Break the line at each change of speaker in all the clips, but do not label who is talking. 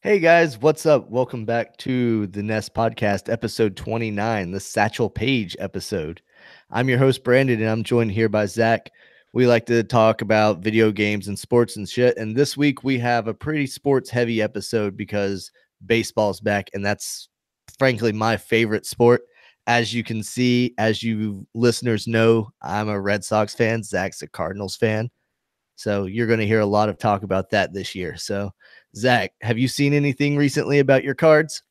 Hey guys, what's up? Welcome back to the Nest Podcast, episode 29, the Satchel Paige episode. I'm your host, Brandon, and I'm joined here by Zach. We like to talk about video games and sports and shit. And this week we have a pretty sports heavy episode because baseball's back, and that's frankly my favorite sport. As you can see, as you listeners know, I'm a Red Sox fan. Zach's a Cardinals fan. So you're going to hear a lot of talk about that this year. So, Zach, have you seen anything recently about your cards?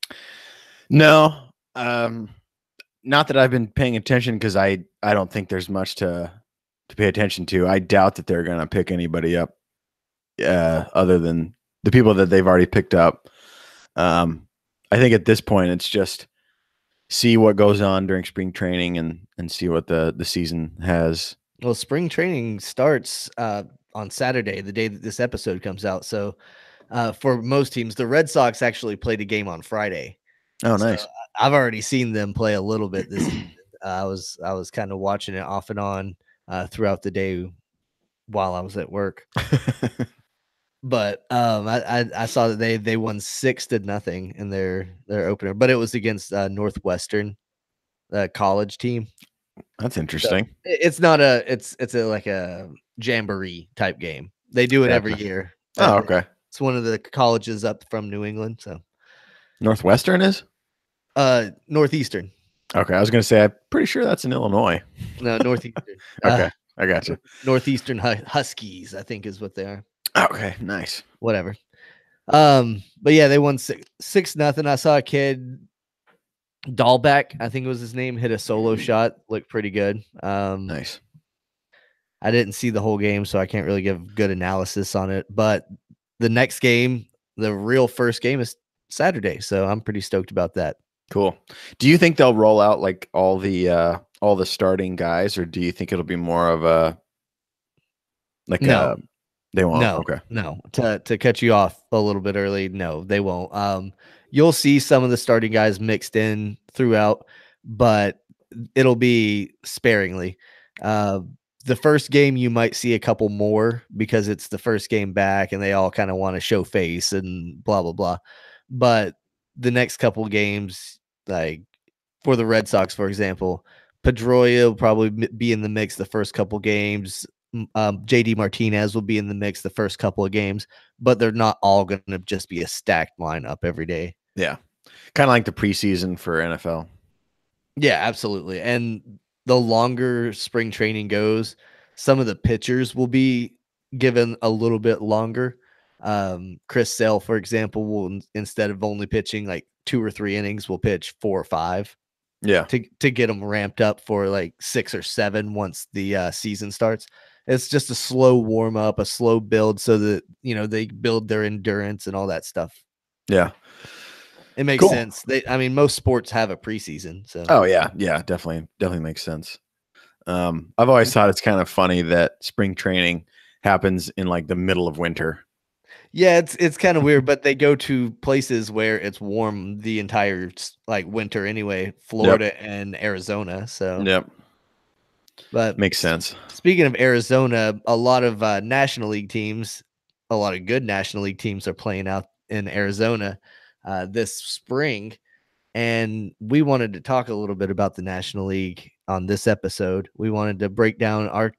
No, not that I've been paying attention because I don't think there's much to pay attention to. I doubt that they're going to pick anybody up other than the people that they've already picked up. I think at this point it's just see what goes on during spring training and see what the season has.
Well, spring training starts on Saturday, the day that this episode comes out. So, for most teams, the Red Sox actually played a game on Friday.
Oh, nice.
So I've already seen them play a little bit this season. I was kind of watching it off and on throughout the day while I was at work. But I saw that they won 6-0 in their opener, but it was against Northwestern, the college team.
That's interesting.
So it's not it's like a jamboree type game. They do it every year.
Oh, okay.
It's one of the colleges up from New England. So
Northwestern is
Northeastern.
Okay, I was going to say I'm pretty sure that's in Illinois.
No, Northeastern.
Okay, I got you.
Northeastern Huskies, I think, is what they are.
Okay, nice.
Whatever. But yeah, they won 6-0. I saw a kid, Dahlbeck, I think it was his name, hit a solo shot, looked pretty good.
Nice.
I didn't see the whole game, so I can't really give good analysis on it. But the next game, the real first game, is Saturday, so I'm pretty stoked about that.
Cool. Do you think they'll roll out like all the starting guys, or do you think it'll be more of a like
no?
They won't.
No,
okay.
No. To cut you off a little bit early, no, they won't. You'll see some of the starting guys mixed in throughout, but it'll be sparingly. The first game you might see a couple more because it's the first game back and they all kind of want to show face and blah blah blah. But the next couple games, like for the Red Sox, for example, Pedroia will probably be in the mix the first couple games. JD Martinez will be in the mix the first couple of games, but they're not all going to just be a stacked lineup every day.
Yeah. Kind of like the preseason for NFL.
Yeah, absolutely. And the longer spring training goes, some of the pitchers will be given a little bit longer. Chris Sale, for example, will, instead of only pitching like 2 or 3 innings, will pitch 4 or 5.
Yeah.
To get them ramped up for like 6 or 7 once the season starts. It's just a slow warm up, a slow build so that, they build their endurance and all that stuff.
Yeah.
It makes sense. Most sports have a preseason. So.
Oh yeah. Yeah, definitely makes sense. I've always thought it's kind of funny that spring training happens in like the middle of winter.
Yeah, it's kind of weird, but they go to places where it's warm the entire like winter anyway, Florida and Arizona. So
yep.
But
makes sense.
Speaking of Arizona, a lot of National League teams, a lot of good National League teams are playing out in Arizona this spring. And we wanted to talk a little bit about the National League on this episode. We wanted to break down our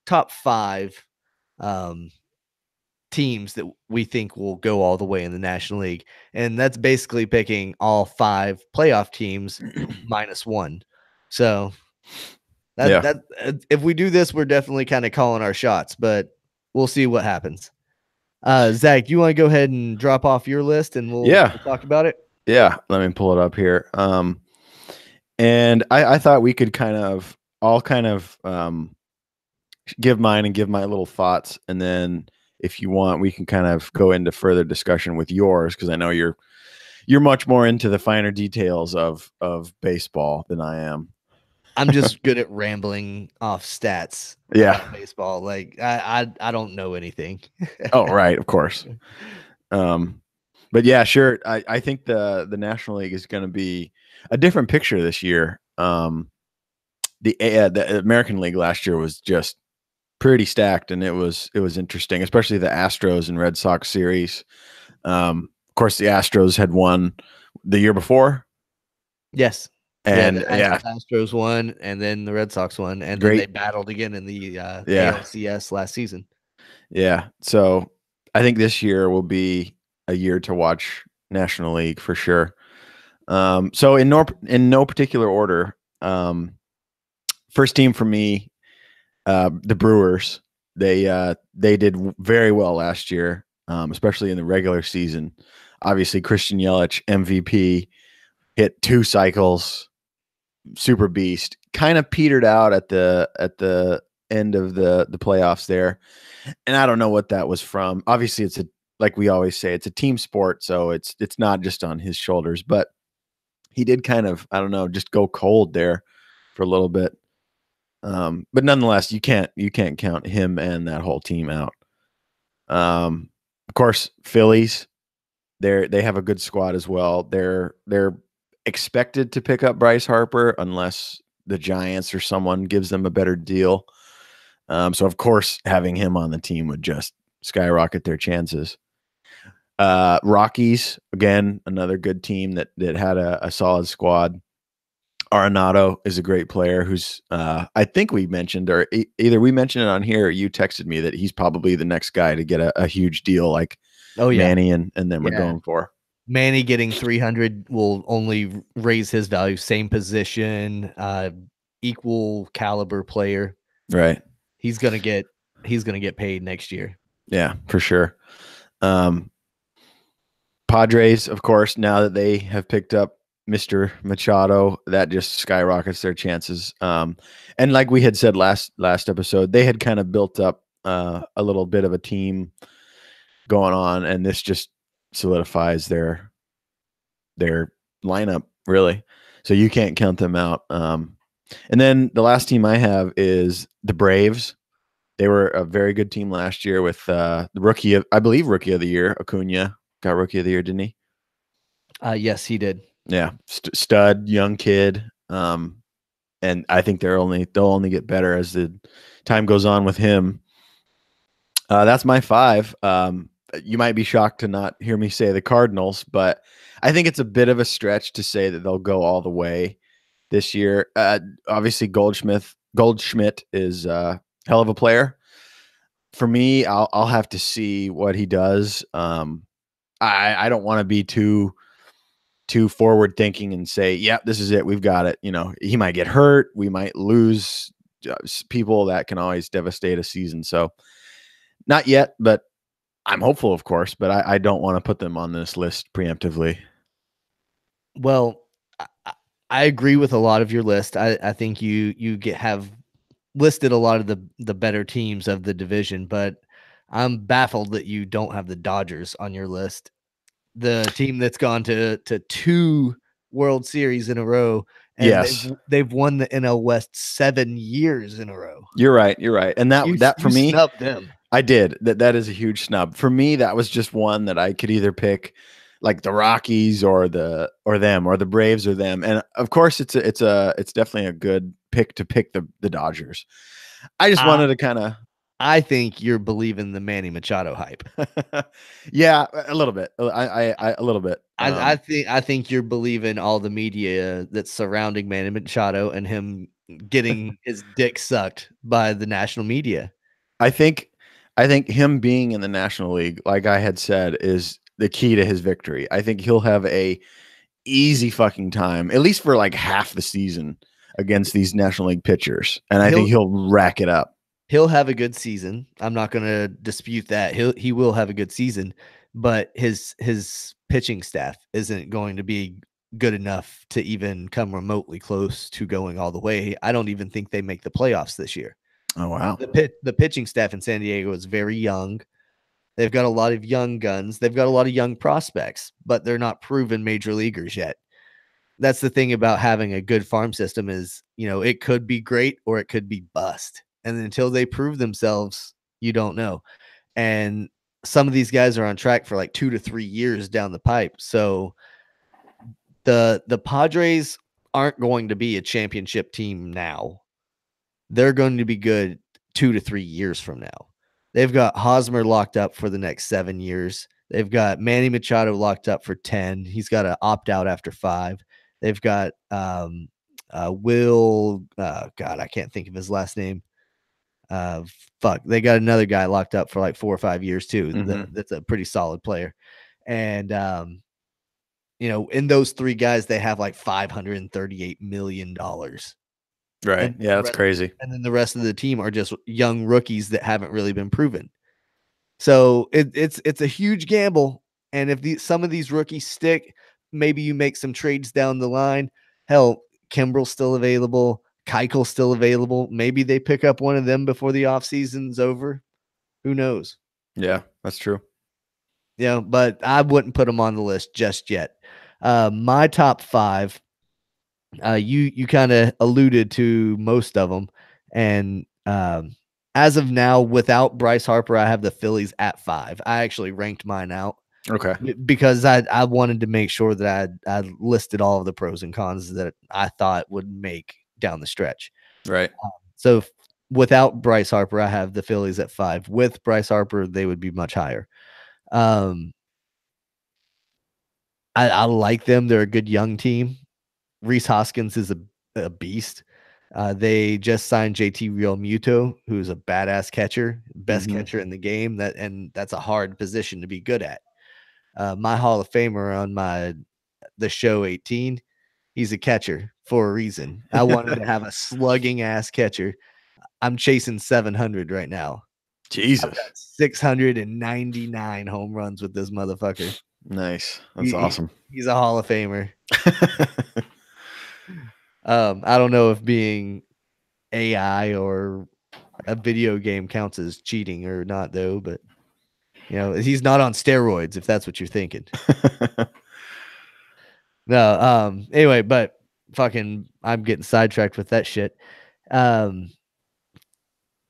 top 5 teams that we think will go all the way in the National League. And that's basically picking all 5 playoff teams minus 1. So that if we do this, we're definitely kind of calling our shots, but we'll see what happens. Zach, do you want to go ahead and drop off your list and we'll talk about it?
Yeah, let me pull it up here. And I thought we could all give mine and give my little thoughts, and then if you want, we can kind of go into further discussion with yours, because I know you're much more into the finer details of baseball than I am.
I'm just good at rambling off stats.
Yeah,
baseball. Like I don't know anything.
Oh, right, of course. But yeah, sure. I think the National League is going to be a different picture this year. The American League last year was just pretty stacked, and it was interesting, especially the Astros and Red Sox series. Of course, the Astros had won the year before.
Yes.
And
the Astros won, and then the Red Sox won, and then they battled again in the ALCS last season.
Yeah. So I think this year will be a year to watch National League for sure. So in no particular order, first team for me, the Brewers. They did very well last year, especially in the regular season. Obviously, Christian Yelich, MVP, hit 2 cycles, super beast. Kind of petered out at the end of the playoffs there, and I don't know what that was from. Obviously, it's like we always say, it's a team sport, so it's not just on his shoulders. But he did kind of, I don't know, just go cold there for a little bit. But nonetheless, you can't count him and that whole team out. Of course, Phillies, they have a good squad as well. They're expected to pick up Bryce Harper unless the Giants or someone gives them a better deal. So of course, having him on the team would just skyrocket their chances. Rockies, again, another good team that had a solid squad. Arenado is a great player who's I think we mentioned, or either we mentioned it on here or you texted me, that he's probably the next guy to get a huge deal like Manny and them are going for.
Manny getting 300 will only raise his value. Same position, equal caliber player.
Right.
He's gonna get paid next year.
Yeah, for sure. Padres, of course, now that they have picked up Mr. Machado, that just skyrockets their chances. And like we had said last episode, they had kind of built up a little bit of a team going on, and this just solidifies their lineup, really. So you can't count them out. And then the last team I have is the Braves. They were a very good team last year with the rookie of the year, Acuna got rookie of the year, didn't he?
Yes, he did.
Yeah, stud, young kid. And I think they'll only get better as the time goes on with him. That's my 5. You might be shocked to not hear me say the Cardinals, but I think it's a bit of a stretch to say that they'll go all the way this year. Obviously, Goldschmidt is a hell of a player. For me, I'll have to see what he does. I don't want to be too forward thinking and say, yeah, this is it, we've got it. You know, he might get hurt, we might lose people. That can always devastate a season. So not yet, but I'm hopeful, of course, but I don't want to put them on this list preemptively.
Well, I agree with a lot of your list. I think you have listed a lot of the better teams of the division, but I'm baffled that you don't have the Dodgers on your list. The team that's gone to 2 World Series in a row, and
yes,
they've won the NL West 7 years in a row.
You're right, and that for me,
snubbed them.
I did. That is a huge snub for me. That was just one that I could either pick, like the Rockies or them, or the Braves or them. And of course, it's definitely a good pick to pick the Dodgers. I just wanted to kind of.
I think you're believing the Manny Machado hype.
Yeah, a little bit. I a little bit.
I think you're believing all the media that's surrounding Manny Machado and him getting his dick sucked by the national media.
I think him being in the National League, like I had said, is the key to his victory. I think he'll have a easy fucking time, at least for like half the season, against these National League pitchers, and I think he'll rack it up.
He'll have a good season. I'm not going to dispute that. He will have a good season, but his pitching staff isn't going to be good enough to even come remotely close to going all the way. I don't even think they make the playoffs this year.
Oh, wow.
The pitching staff in San Diego is very young. They've got a lot of young guns. They've got a lot of young prospects, but they're not proven major leaguers yet. That's the thing about having a good farm system is, it could be great or it could be bust. And until they prove themselves, you don't know. And some of these guys are on track for like 2 to 3 years down the pipe. So the Padres aren't going to be a championship team now. They're going to be good 2 to 3 years from now. They've got Hosmer locked up for the next 7 years. They've got Manny Machado locked up for 10. He's got to opt out after 5. They've got Will. God, I can't think of his last name. Fuck, they got another guy locked up for like 4 or 5 years too. That's a pretty solid player, and in those 3 guys, they have like $538 million.
Right. Yeah, that's crazy.
And then the rest of the team are just young rookies that haven't really been proven. So it's a huge gamble. And if some of these rookies stick, maybe you make some trades down the line. Hell, Kimbrel's still available. Keuchel's still available. Maybe they pick up one of them before the offseason's over. Who knows?
Yeah, that's true.
Yeah, but I wouldn't put them on the list just yet. My top 5, you kind of alluded to most of them, and as of now, without Bryce Harper, I have the Phillies at 5. I actually ranked mine out.
Okay.
Because I wanted to make sure that I listed all of the pros and cons that I thought would make down the stretch.
Right.
So without Bryce Harper, I have the Phillies at 5. With Bryce Harper, they would be much higher. I like them. They're a good young team. Rhys Hoskins is a beast. They just signed JT Realmuto, who's a badass catcher, best catcher in the game. That's a hard position to be good at. My Hall of Famer on the show 18, he's a catcher for a reason. I wanted to have a slugging ass catcher. I'm chasing 700 right now.
Jesus.
699 home runs with this motherfucker.
Nice. That's awesome.
He's a Hall of Famer. I don't know if being AI or a video game counts as cheating or not, though, but he's not on steroids, if that's what you're thinking. No, anyway, but fucking I'm getting sidetracked with that shit.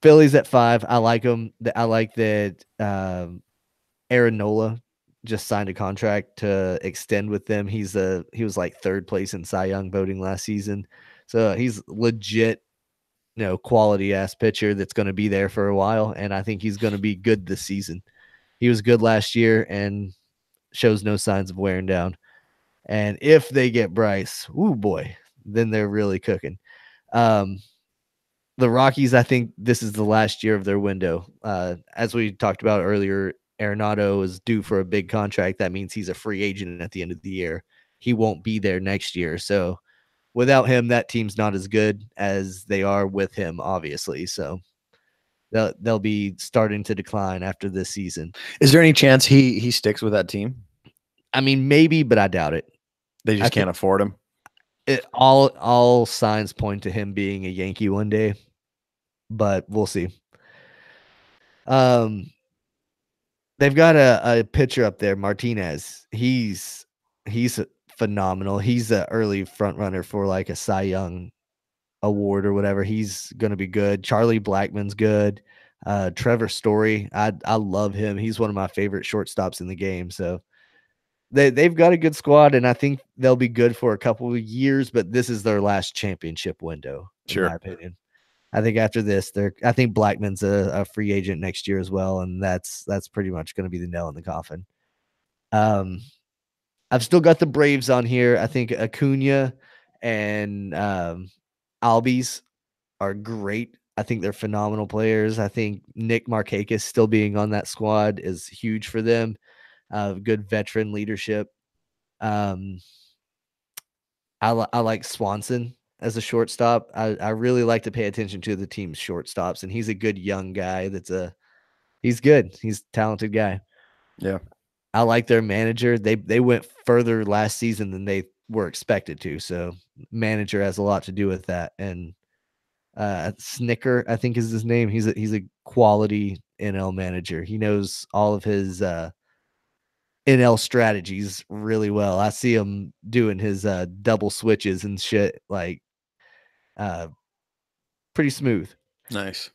Phillies at 5. I like them. I like that Aaron Nola just signed a contract to extend with them. He was like 3rd place in Cy Young voting last season. So he's legit, quality ass pitcher that's going to be there for a while. And I think he's going to be good this season. He was good last year and shows no signs of wearing down. And if they get Bryce, ooh boy, then they're really cooking. The Rockies, I think this is the last year of their window. As we talked about earlier, Arenado is due for a big contract. That means he's a free agent at the end of the year. He won't be there next year. So without him, that team's not as good as they are with him, obviously. So they'll be starting to decline after this season.
Is there any chance he sticks with that team?
I mean, maybe, but I doubt it.
They just can't afford him.
All signs point to him being a Yankee one day, but we'll see. They've got a pitcher up there, Martinez. He's phenomenal. He's an early front runner for like a Cy Young award or whatever. He's going to be good. Charlie Blackmon's good. Trevor Story, I love him. He's one of my favorite shortstops in the game. So they've got a good squad, and I think they'll be good for a couple of years, but this is their last championship window, in my opinion. I think after this, I think Blackmon's a free agent next year as well, and that's pretty much going to be the nail in the coffin. I've still got the Braves on here. I think Acuna and Albies are great. I think they're phenomenal players. I think Nick Markakis still being on that squad is huge for them. Good veteran leadership. I like Swanson as a shortstop. I really like to pay attention to the team's shortstops, and he's a good young guy. He's good. He's a talented guy.
Yeah.
I like their manager. They went further last season than they were expected to. So manager has a lot to do with that. And Snicker, I think is his name. He's a quality NL manager. He knows all of his NL strategies really well. I see him doing his double switches and shit like pretty smooth.
Nice.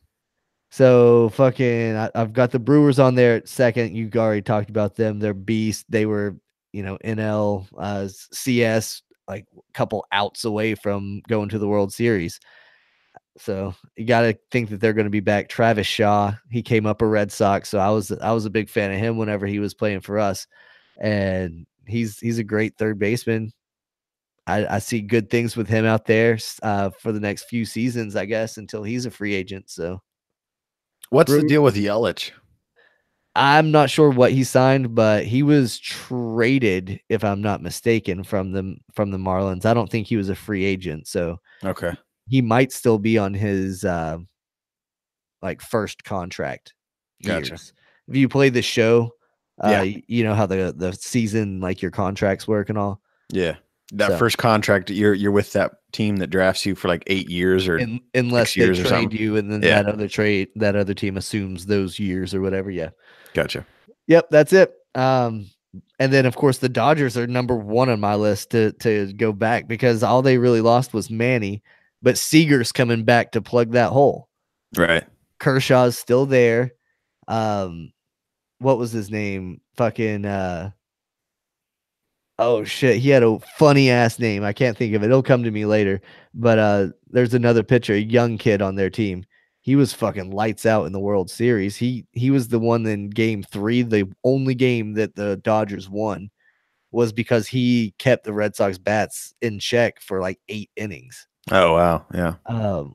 So I've got the Brewers on there at 2nd. You already talked about them. They're beast. They were, NL CS like a couple outs away from going to the World Series. So you got to think that they're going to be back. Travis Shaw, he came up a Red Sox, so I was a big fan of him whenever he was playing for us, and he's a great third baseman. I see good things with him out there for the next few seasons, I guess, until he's a free agent. So
What's the deal with Yelich?
I'm not sure what he signed, but he was traded, if I'm not mistaken, from the Marlins. I don't think he was a free agent, so
Okay.
he might still be on his like first contract years.
Gotcha.
If you play the show,
Yeah.
you know how the season, like your contracts work and all.
Yeah. That
So-
first contract, you're with that team that drafts you for like 8 years or
unless
6
they
years or
trade
something.
you, and then
Yeah.
that other team assumes those years or whatever. Yeah.
Gotcha.
Yep, that's it. And then of course the Dodgers are number one on my list to go back because all they really lost was Manny, but Seager's coming back to plug that hole.
Right.
Kershaw's still there. What was his name? Fucking oh shit, he had a funny ass name. I can't think of it. It'll come to me later. But there's another pitcher, a young kid on their team. He was fucking lights out in the World Series. He was the one in game 3, the only game that the Dodgers won was because he kept the Red Sox bats in check for like 8 innings.
Oh wow. Yeah.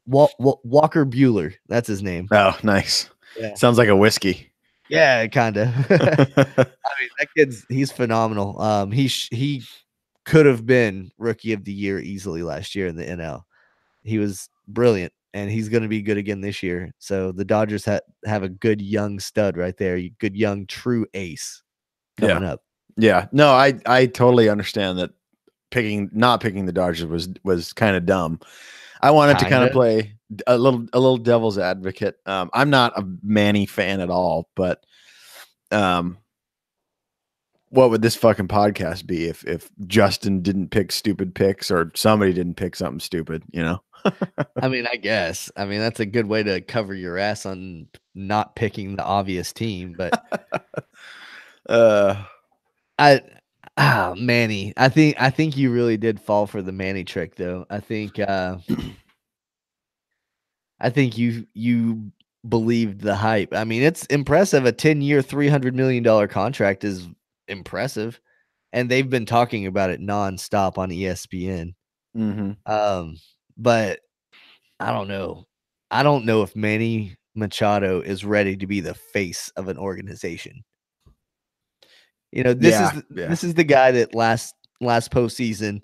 Walker Buehler, that's his name.
Oh, nice.
Yeah.
Sounds like a whiskey.
Yeah, kind of. I mean, he's phenomenal. He could have been rookie of the year easily last year in the NL. He was brilliant, and he's going to be good again this year. So the Dodgers have a good young stud right there, good young true ace coming up.
Yeah. No, I totally understand that not picking the Dodgers was kind of dumb. I wanted to kind of play a little devil's advocate. I'm not a Manny fan at all, but what would this fucking podcast be if Justin didn't pick stupid picks or somebody didn't pick something stupid, you know?
I mean, I guess. I mean, that's a good way to cover your ass on not picking the obvious team, but Manny. I think you really did fall for the Manny trick though. I think you believed the hype. I mean, it's impressive. A 10-year, $300 million contract is impressive. And they've been talking about it nonstop on ESPN.
Mm-hmm.
But I don't know. I don't know if Manny Machado is ready to be the face of an organization. You know, this is the guy that last postseason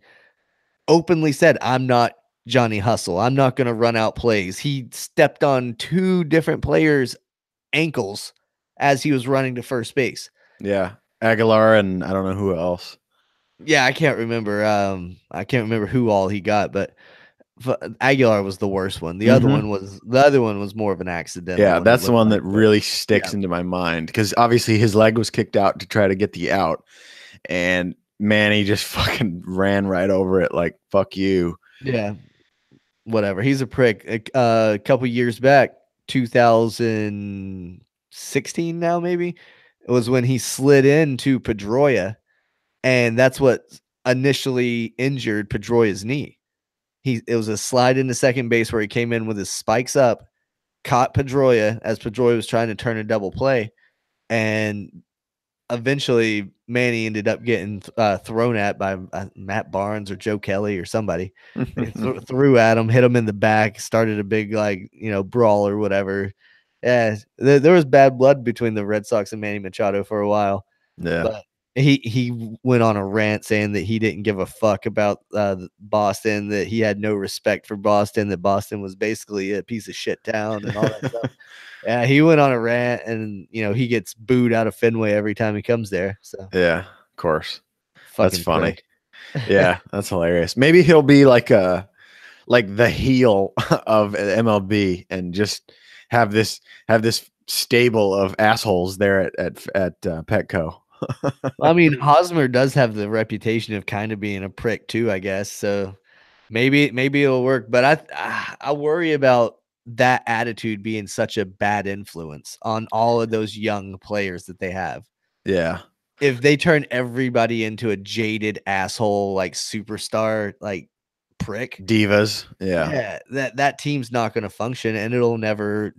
openly said, "I'm not Johnny Hustle. I'm not going to run out plays." He stepped on 2 different players' ankles as he was running to first base.
Yeah, Aguilar and I don't know who else.
Yeah, I can't remember. I can't remember who all he got, but Aguilar was the worst one. The other one was more of an accident.
Yeah, that's the one that really sticks into my mind because obviously his leg was kicked out to try to get the out, and Manny just fucking ran right over it like fuck you.
Yeah, whatever. He's a prick. A couple years back, 2016 now maybe, it was when he slid into Pedroia, and that's what initially injured Pedroia's knee. It was a slide into second base where he came in with his spikes up, caught Pedroia as Pedroia was trying to turn a double play, and eventually Manny ended up getting thrown at by Matt Barnes or Joe Kelly or somebody. Threw at him, hit him in the back, started a big brawl or whatever. Yeah, there was bad blood between the Red Sox and Manny Machado for a while.
Yeah,
but he went on a rant saying that he didn't give a fuck about Boston, that he had no respect for Boston, that Boston was basically a piece of shit town and all that stuff. Yeah, he went on a rant, and he gets booed out of Fenway every time he comes there. So
yeah, of course, that's funny.
Prick.
Yeah, that's hilarious. Maybe he'll be like the heel of MLB and just have this stable of assholes there at Petco.
I mean, Hosmer does have the reputation of kind of being a prick too, I guess. So maybe it'll work, but I worry about that attitude being such a bad influence on all of those young players that they have.
Yeah.
If they turn everybody into a jaded asshole, like superstar, like prick.
Divas. Yeah.
Yeah, that team's not gonna function, and it'll never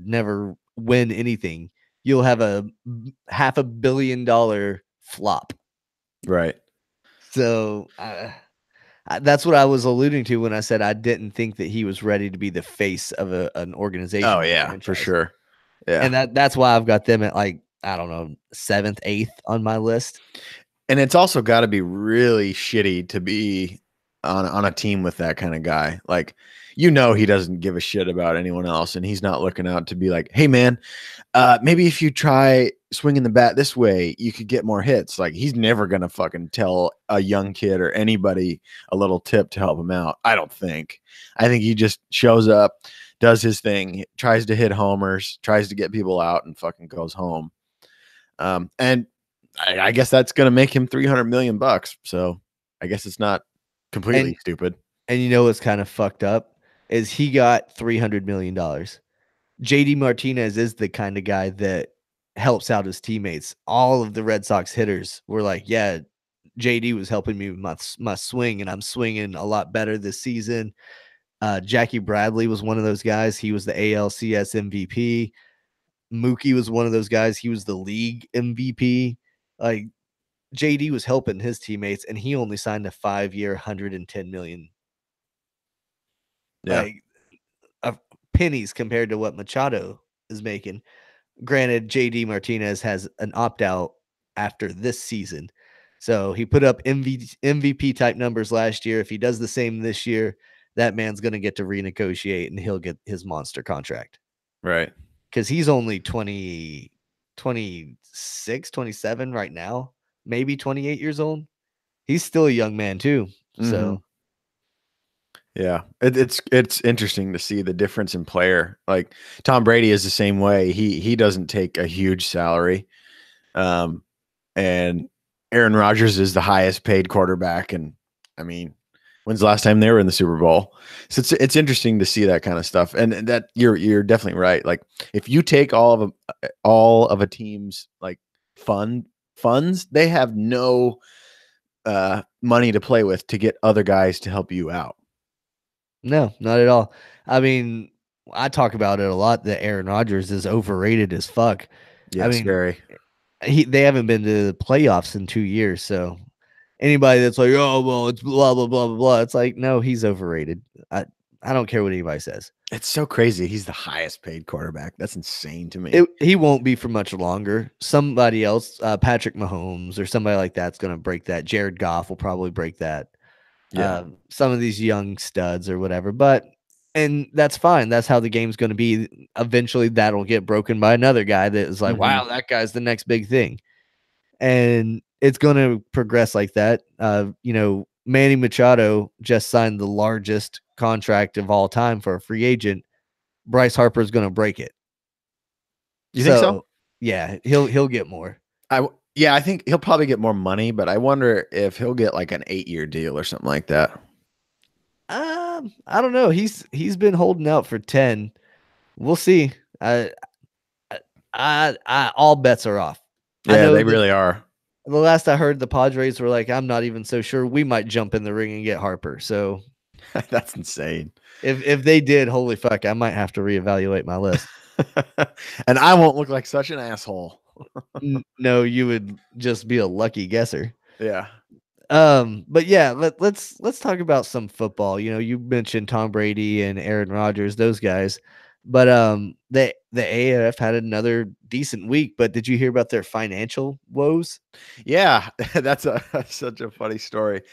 win anything. You'll have a $500 million flop.
Right.
So, that's what I was alluding to when I said I didn't think that he was ready to be the face of an organization
Oh
or a
yeah, for
franchise.
sure. Yeah.
And that's why I've got them at, like, I don't know, 7th, 8th on my list.
And it's also got to be really shitty to be on a team with that kind of guy. Like, he doesn't give a shit about anyone else, and he's not looking out to be like, "Hey, man, maybe if you try swinging the bat this way, you could get more hits." Like, he's never gonna fucking tell a young kid or anybody a little tip to help him out. I don't think. I think he just shows up, does his thing, tries to hit homers, tries to get people out, and fucking goes home. And I guess that's going to make him 300 million bucks. So I guess it's not completely stupid.
And you know what's kind of fucked up is he got $300 million. JD Martinez is the kind of guy that helps out his teammates. All of the Red Sox hitters were like, yeah, JD was helping me with my swing, and I'm swinging a lot better this season. Jackie Bradley was one of those guys. He was the ALCS MVP. Mookie was one of those guys. He was the league MVP. Like, JD was helping his teammates, and he only signed a 5-year, $110 million.
Yeah.
Like, pennies compared to what Machado is making. Granted, JD Martinez has an opt-out after this season. So he put up MVP type numbers last year. If he does the same this year, that man's going to get to renegotiate, and he'll get his monster contract.
Right.
Because he's only 26, 27 right now, maybe 28 years old. He's still a young man too. So
yeah, it's interesting to see the difference in player. Like Tom Brady is the same way. He doesn't take a huge salary, and Aaron Rodgers is the highest paid quarterback. And I mean, when's the last time they were in the Super Bowl? So it's interesting to see that kind of stuff. And that you're definitely right. Like if you take all of a team's like funds, they have no money to play with to get other guys to help you out.
no, not at all. I mean, I talk about it a lot that Aaron Rodgers is overrated as fuck.
Yeah,
I mean,
scary.
they haven't been to the playoffs in 2 years, so anybody that's like, "Oh, well, it's blah blah blah blah blah," it's like, no, he's overrated. I don't care what anybody says.
It's so crazy. He's the highest paid quarterback. That's insane to me.
He won't be for much longer. Somebody else, Patrick Mahomes or somebody like that's going to break that. Jared Goff will probably break that.
Yeah.
Some of these young studs or whatever, and that's fine. That's how the game's going to be. Eventually, that'll get broken by another guy that is like, wow, that guy's the next big thing. And it's going to progress like that. Manny Machado just signed the largest contract of all time for a free agent. Bryce Harper is going to break it.
You think so?
Yeah, he'll get more.
I think he'll probably get more money, but I wonder if he'll get like an 8-year deal or something like that.
I don't know. He's been holding out for 10. We'll see. All bets are off.
Yeah, they really are.
The last I heard, the Padres were like, I'm not even so sure. We might jump in the ring and get Harper. So
that's insane.
If they did, holy fuck, I might have to reevaluate my list.
And I won't look like such an asshole.
No, you would just be a lucky guesser.
Yeah.
But yeah, let's talk about some football. You mentioned Tom Brady and Aaron Rodgers, those guys. But the AAF had another decent week, but did you hear about their financial woes?
Yeah, that's such a funny story.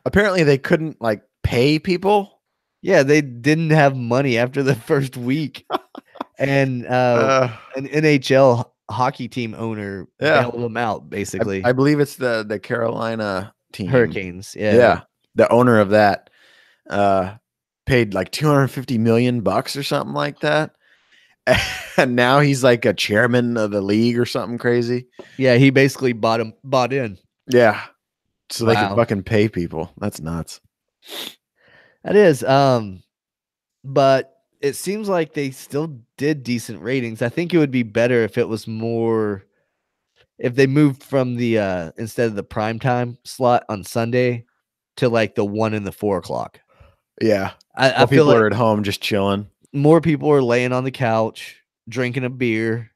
Apparently they couldn't like pay people.
Yeah, they didn't have money after the first week. And an NHL hockey team owner bailed them out, basically.
I believe it's the Carolina team.
Hurricanes. Yeah.
Yeah. The owner of that paid like $250 million or something like that. And now he's like a chairman of the league or something crazy.
Yeah, he basically bought in.
Yeah. So they can fucking pay people. That's nuts.
That is. But it seems like they still did decent ratings. I think it would be better if it was more, if they moved from the instead of the primetime slot on Sunday to like the 1 and the 4 o'clock.
Yeah.
I
While
feel
people
like
are at home just chilling.
more people are laying on the couch, drinking a beer,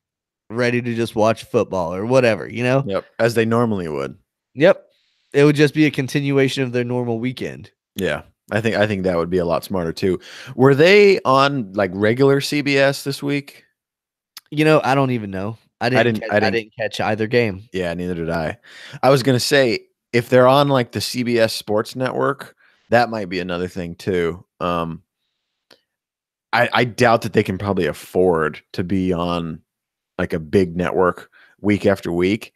ready to just watch football or whatever, you know?
Yep. As they normally would.
Yep. It would just be a continuation of their normal weekend.
Yeah. I think that would be a lot smarter too. Were they on like regular CBS this week?
You know, I don't even know.
I
I
didn't
didn't catch either game.
Yeah, neither did I. I was gonna say if they're on like the CBS Sports Network, that might be another thing too. I doubt that they can probably afford to be on like a big network week after week.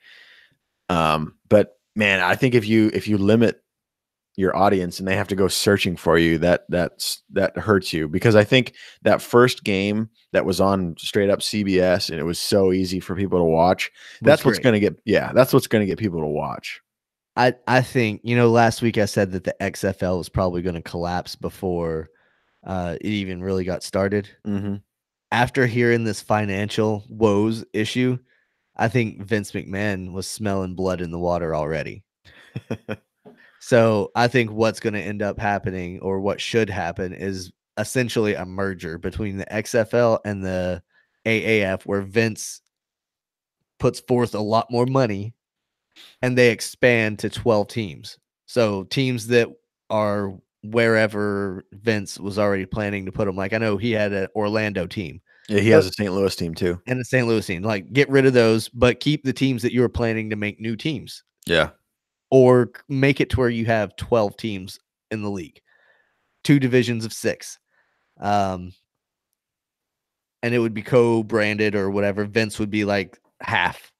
But man, I think if you limit your audience and they have to go searching for you, that hurts you, because I think that first game that was on straight up CBS and it was so easy for people to watch.
Was great.
That's what's gonna get people to watch.
I think, you know, last week I said that the XFL was probably going to collapse before it even really got started.
Mm-hmm.
After hearing this financial woes issue, I think Vince McMahon was smelling blood in the water already. So I think what's going to end up happening, or what should happen, is essentially a merger between the XFL and the AAF, where Vince puts forth a lot more money and they expand to 12 teams. So teams that are wherever Vince was already planning to put them. Like I know he had an Orlando team.
Yeah, he has a St. Louis team too.
And a St. Louis team. Like get rid of those, but keep the teams that you were planning to make new teams,
Yeah.
or make it to where you have 12 teams in the league, 2 divisions of 6. Um, and it would be co-branded or whatever. Vince would be like half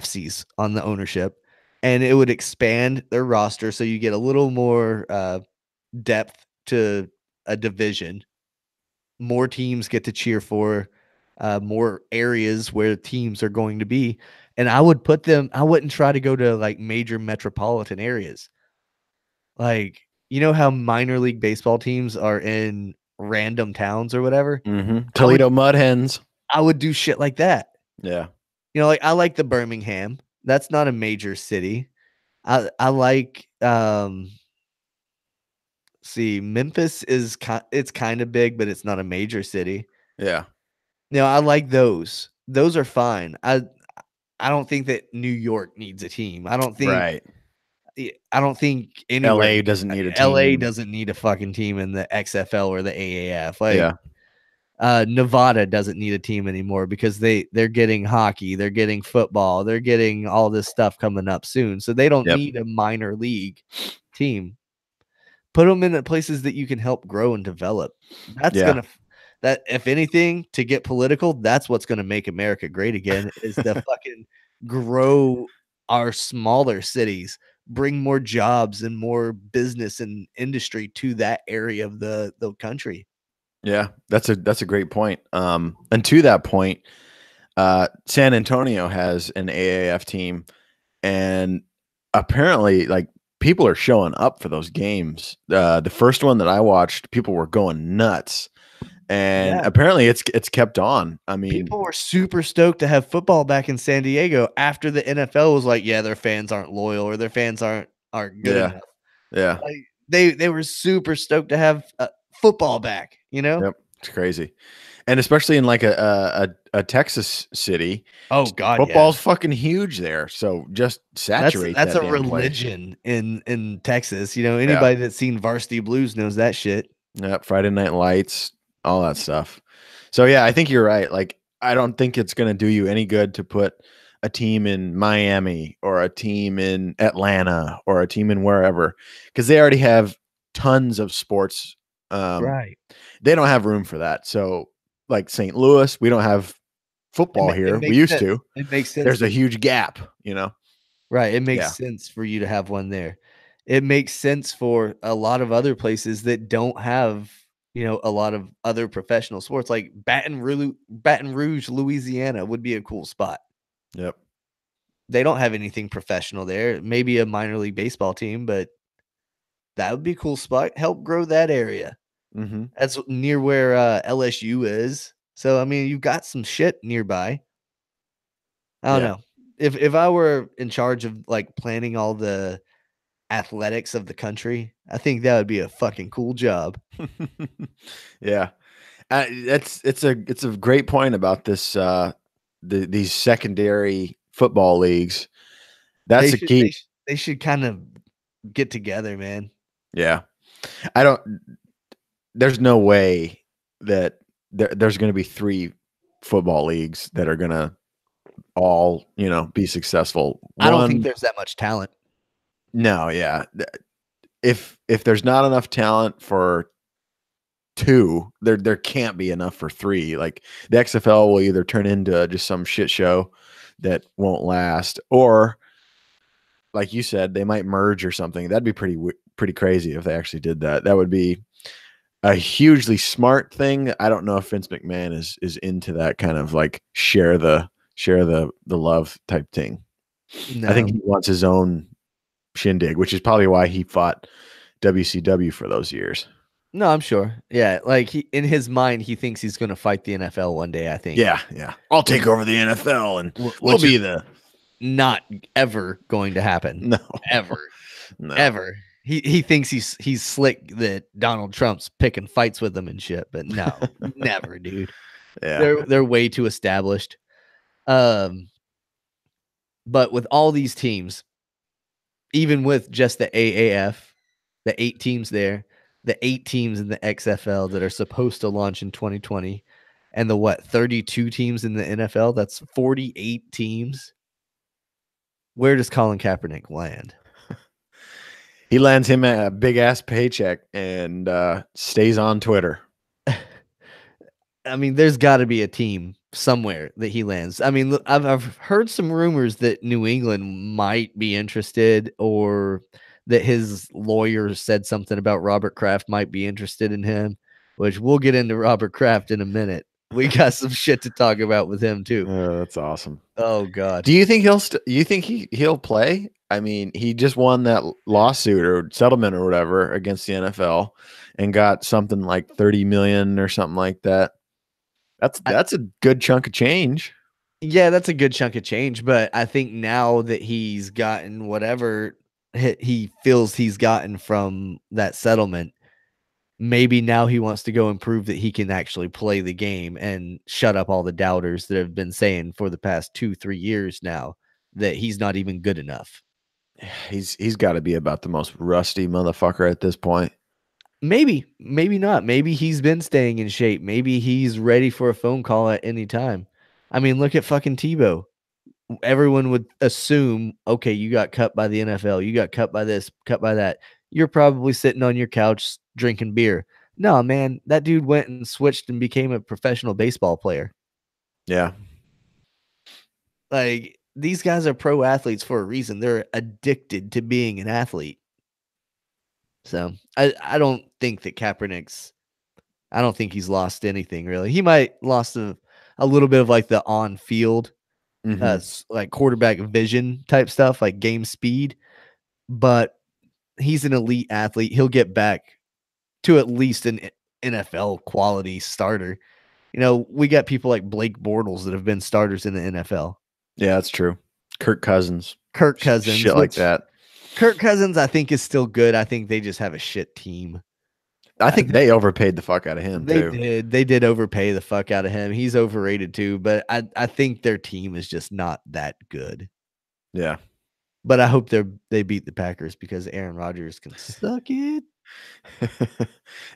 seas on the ownership, and it would expand their roster so you get a little more depth to a division. More teams get to cheer for, more areas where teams are going to be. And I wouldn't try to go to like major metropolitan areas. Like, you know how minor league baseball teams are in random towns or whatever?
Mm-hmm.
I would
Toledo Mud Hens.
I would do shit like that.
Yeah.
You know, like I like the Birmingham. That's not a major city. I like see, Memphis is it's kind of big, but it's not a major city.
Yeah.
You know, I like those. Those are fine. I don't think that New York needs a team.
Right.
I don't think anywhere.
LA doesn't need a
LA
team.
doesn't need a fucking team in the XFL or the AAF. Like
Yeah.
Nevada doesn't need a team anymore because they're getting hockey, they're getting football, they're getting all this stuff coming up soon. So they don't
Yep.
need a minor league team. Put them in the places that you can help grow and develop. That's
Yeah.
gonna that if anything, to get political, that's what's gonna make America great again, is to fucking grow our smaller cities, bring more jobs and more business and industry to that area of the country.
Yeah. That's a great point. And to that point, San Antonio has an AAF team, and apparently, like, people are showing up for those games. The first one that I watched, people were going nuts, and
Yeah.
apparently, it's kept on. I mean,
People were super stoked to have football back in San Diego after the NFL was like, yeah, their fans aren't loyal or their fans aren't good
yeah,
enough.
yeah,
Like they were super stoked to have football back, you know?
yep, it's crazy, and especially in like a Texas city,
Oh God, yeah.
football's fucking huge there. So just saturate
That's
that
a
damn place.
religion in Texas. You know,
Yeah,
anybody that's seen Varsity Blues knows that shit.
yeah, Friday Night Lights, all that stuff. So yeah, I think you're right. Like, I don't think it's going to do you any good to put a team in Miami or a team in Atlanta or a team in wherever, because they already have tons of sports.
Right.
They don't have room for that. So, like St. Louis, we don't have football
It
here. We
makes
used
sense.
to.
It makes sense
There's
for
a
you.
huge gap, you know?
Right. It makes
Yeah.
sense for you to have one there. It makes sense for a lot of other places that don't have, you know, a lot of other professional sports. Like Baton Rouge, Louisiana would be a cool spot.
Yep.
They don't have anything professional there. Maybe a minor league baseball team, but that would be a cool spot. Help grow that area.
Mm-hmm.
That's near where LSU is. So I mean, you've got some shit nearby. I don't
Yeah.
know. If I were in charge of like planning all the athletics of the country, I think that would be a fucking cool job.
Yeah. It's a great point about this these secondary football leagues. That's
They
the
should
key.
they should kind of get together, man.
Yeah. I don't there's no way that there's going to be 3 football leagues that are going to all, be successful.
I don't think
One,
there's that much talent.
no, yeah. If there's not enough talent for 2, there can't be enough for 3. Like the XFL will either turn into just some shit show that won't last, or like you said, they might merge or something. That'd be pretty crazy if they actually did that. That would be a hugely smart thing. I don't know if Vince McMahon is into that kind of like share the love type thing. I think
No.
he wants his own shindig, which is probably why he fought WCW for those years.
No, I'm sure. Yeah, like in his mind, he thinks he's going to fight the NFL one day. I think.
Yeah. I'll take over the NFL, and we'll be the
not ever going to happen.
no
Ever,
no.
ever. He thinks he's slick that Donald Trump's picking fights with him and shit, but no, never, dude.
Yeah,
They're way too established. But with all these teams, even with just the AAF, the 8 teams there, the 8 teams in the XFL that are supposed to launch in 2020, and the 32 teams in the NFL, that's 48 teams. Where does Colin Kaepernick land?
he lands him a big ass paycheck and stays on Twitter.
I mean, there's got to be a team somewhere that he lands. I mean, I've heard some rumors that New England might be interested, or that his lawyer said something about Robert Kraft might be interested in him, which we'll get into Robert Kraft in a minute. We got some shit to talk about with him too.
That's awesome.
Oh God.
Do you think he'll play? I mean, he just won that lawsuit or settlement or whatever against the NFL and got something like 30 million or something like that. That's a good chunk of change.
Yeah, that's a good chunk of change, but I think now that he's gotten whatever he feels he's gotten from that settlement, maybe now he wants to go and prove that he can actually play the game and shut up all the doubters that have been saying for the past 2-3 years now that he's not even good enough.
He's got to be about the most rusty motherfucker at this point.
Maybe not. Maybe he's been staying in shape. Maybe he's ready for a phone call at any time. I mean, look at fucking Tebow. Everyone would assume, okay, you got cut by the NFL. You got cut by this, cut by that. You're probably sitting on your couch drinking beer. No, man, that dude went and switched and became a professional baseball player.
Yeah.
Like, these guys are pro athletes for a reason. They're addicted to being an athlete. So I don't think that Kaepernick's, I don't think he's lost anything really. He might lost a little bit of like the on field, like quarterback vision type stuff, like game speed, but he's an elite athlete. He'll get back to at least an NFL quality starter. You know, we got people like Blake Bortles that have been starters in the NFL.
Yeah, that's true. Kirk Cousins,
shit
like that.
Kirk Cousins, I think, is still good. I think they just have a shit team.
I think they overpaid the fuck out of him.
They did overpay the fuck out of him. He's overrated too, but I think their team is just not that good.
Yeah.
But I hope they beat the Packers because Aaron Rodgers can suck it.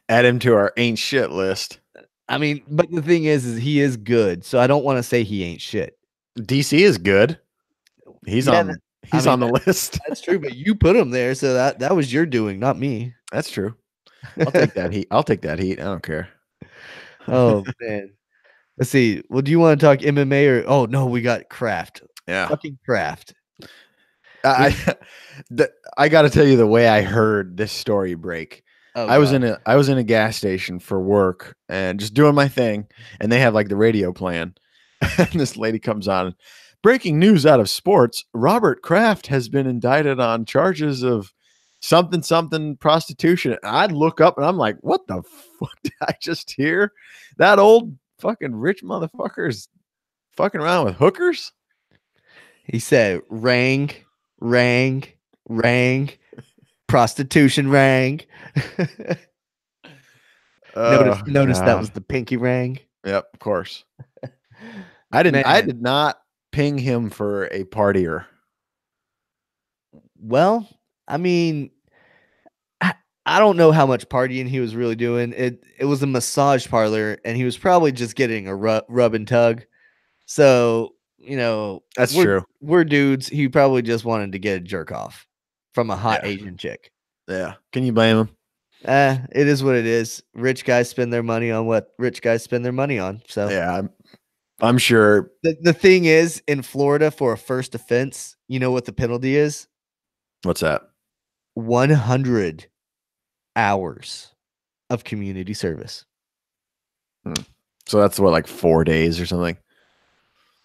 Add him to our ain't shit list.
I mean, but the thing is he is good, so I don't want to say he ain't shit.
DC is good. He's on the list.
That's true, but you put him there, so that was your doing, not me.
That's true. I'll take that heat. I don't care.
Oh man. Let's see. Well, do you want to talk MMA or oh no, we got Kraft.
Yeah.
Fucking Kraft.
I got to tell you the way I heard this story break.
Oh,
I was in a gas station for work and just doing my thing, and they have like the radio playing. And this lady comes on. Breaking news out of sports: Robert Kraft has been indicted on charges of something prostitution. And I'd look up and I'm like, what the fuck did I just hear? That old fucking rich motherfucker's fucking around with hookers?
He said rang. prostitution ring.
Oh
Notice that
God.
was the pinky ring.
Yep, of course. I
Man,
did not ping him for a partier.
well, I mean, I, I don't know how much partying he was really doing. It was a massage parlor, and he was probably just getting a rub and tug. So,
That's true.
we're dudes. He probably just wanted to get a jerk off from a hot
Yeah.
Asian chick.
Yeah. Can you blame him?
It is what it is. Rich guys spend their money on what rich guys spend their money on. So
Yeah, I'm sure.
the thing is, in Florida, for a first offense, you know what the penalty is?
What's that?
100 hours of community service.
So that's what, like 4 days or something.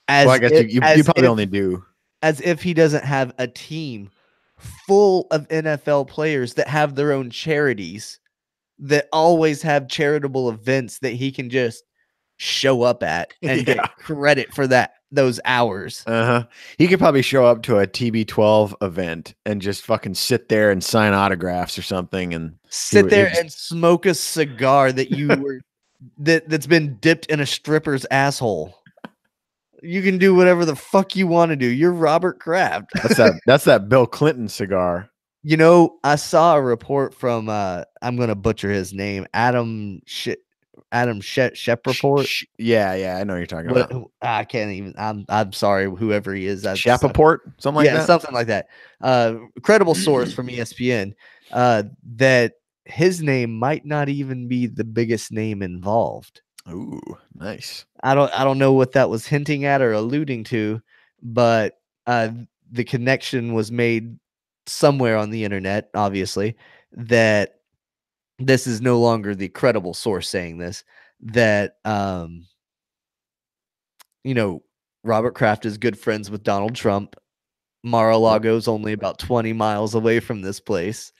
As
Well, I guess
if,
you
as
probably
if,
only do.
as if he doesn't have a team full of NFL players that have their own charities that always have charitable events that he can just show up at and
Yeah.
get credit for those hours.
Uh-huh. He could probably show up to a TB12 event and just fucking sit there and sign autographs or something and
Sit there and smoke a cigar that you were that's been dipped in a stripper's asshole. You can do whatever the fuck you want to do. You're Robert Kraft.
That's that Bill Clinton cigar.
I saw a report from I'm gonna butcher his name, Adam Shep report.
Yeah, I know what you're talking about.
I can't even. I'm sorry, whoever he is.
Shapaport, something like that.
Something like that. Credible source from ESPN. That his name might not even be the biggest name involved.
Ooh, nice.
I don't know what that was hinting at or alluding to, but the connection was made somewhere on the internet, obviously, that this is no longer the credible source saying this, that Robert Kraft is good friends with Donald Trump. Mar-a-Lago is only about 20 miles away from this place.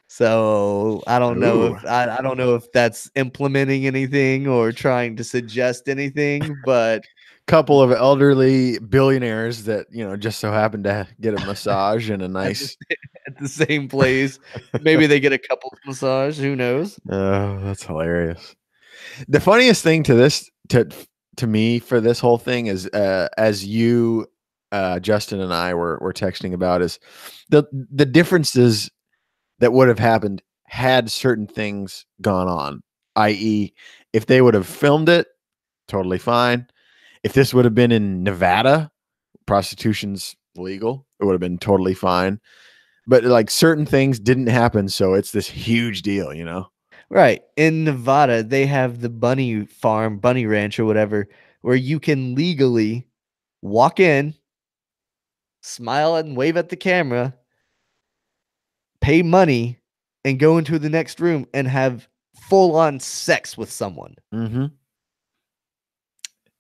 So I don't know if I don't know if that's implementing anything or trying to suggest anything, but
couple of elderly billionaires that just so happen to get a massage and a nice
at the same place. Maybe they get a couple's massage. Who knows?
Oh, that's hilarious. The funniest thing to me for this whole thing is as you Justin and I were texting about is the differences that would have happened had certain things gone on, i.e., if they would have filmed it, totally fine. If this would have been in Nevada, prostitution's legal, it would have been totally fine. But like certain things didn't happen, so it's this huge deal,
Right. In Nevada, they have the bunny farm, bunny ranch or whatever, where you can legally walk in, smile and wave at the camera, pay money, and go into the next room and have full-on sex with someone.
Mm-hmm.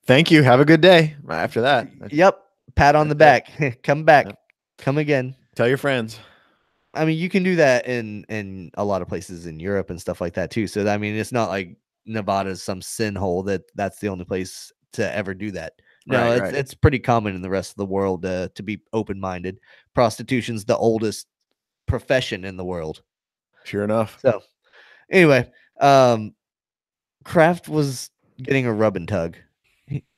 Thank you. Have a good day. After that.
Yep. Pat on the back. Come back. Yep. Come again.
Tell your friends.
I mean, you can do that in a lot of places in Europe and stuff like that too. So I mean, it's not like Nevada's some sin hole that's the only place to ever do that. No, it's pretty common in the rest of the world to be open-minded. Prostitution's the oldest profession in the world.
Sure enough.
So anyway, Kraft was getting a rub and tug.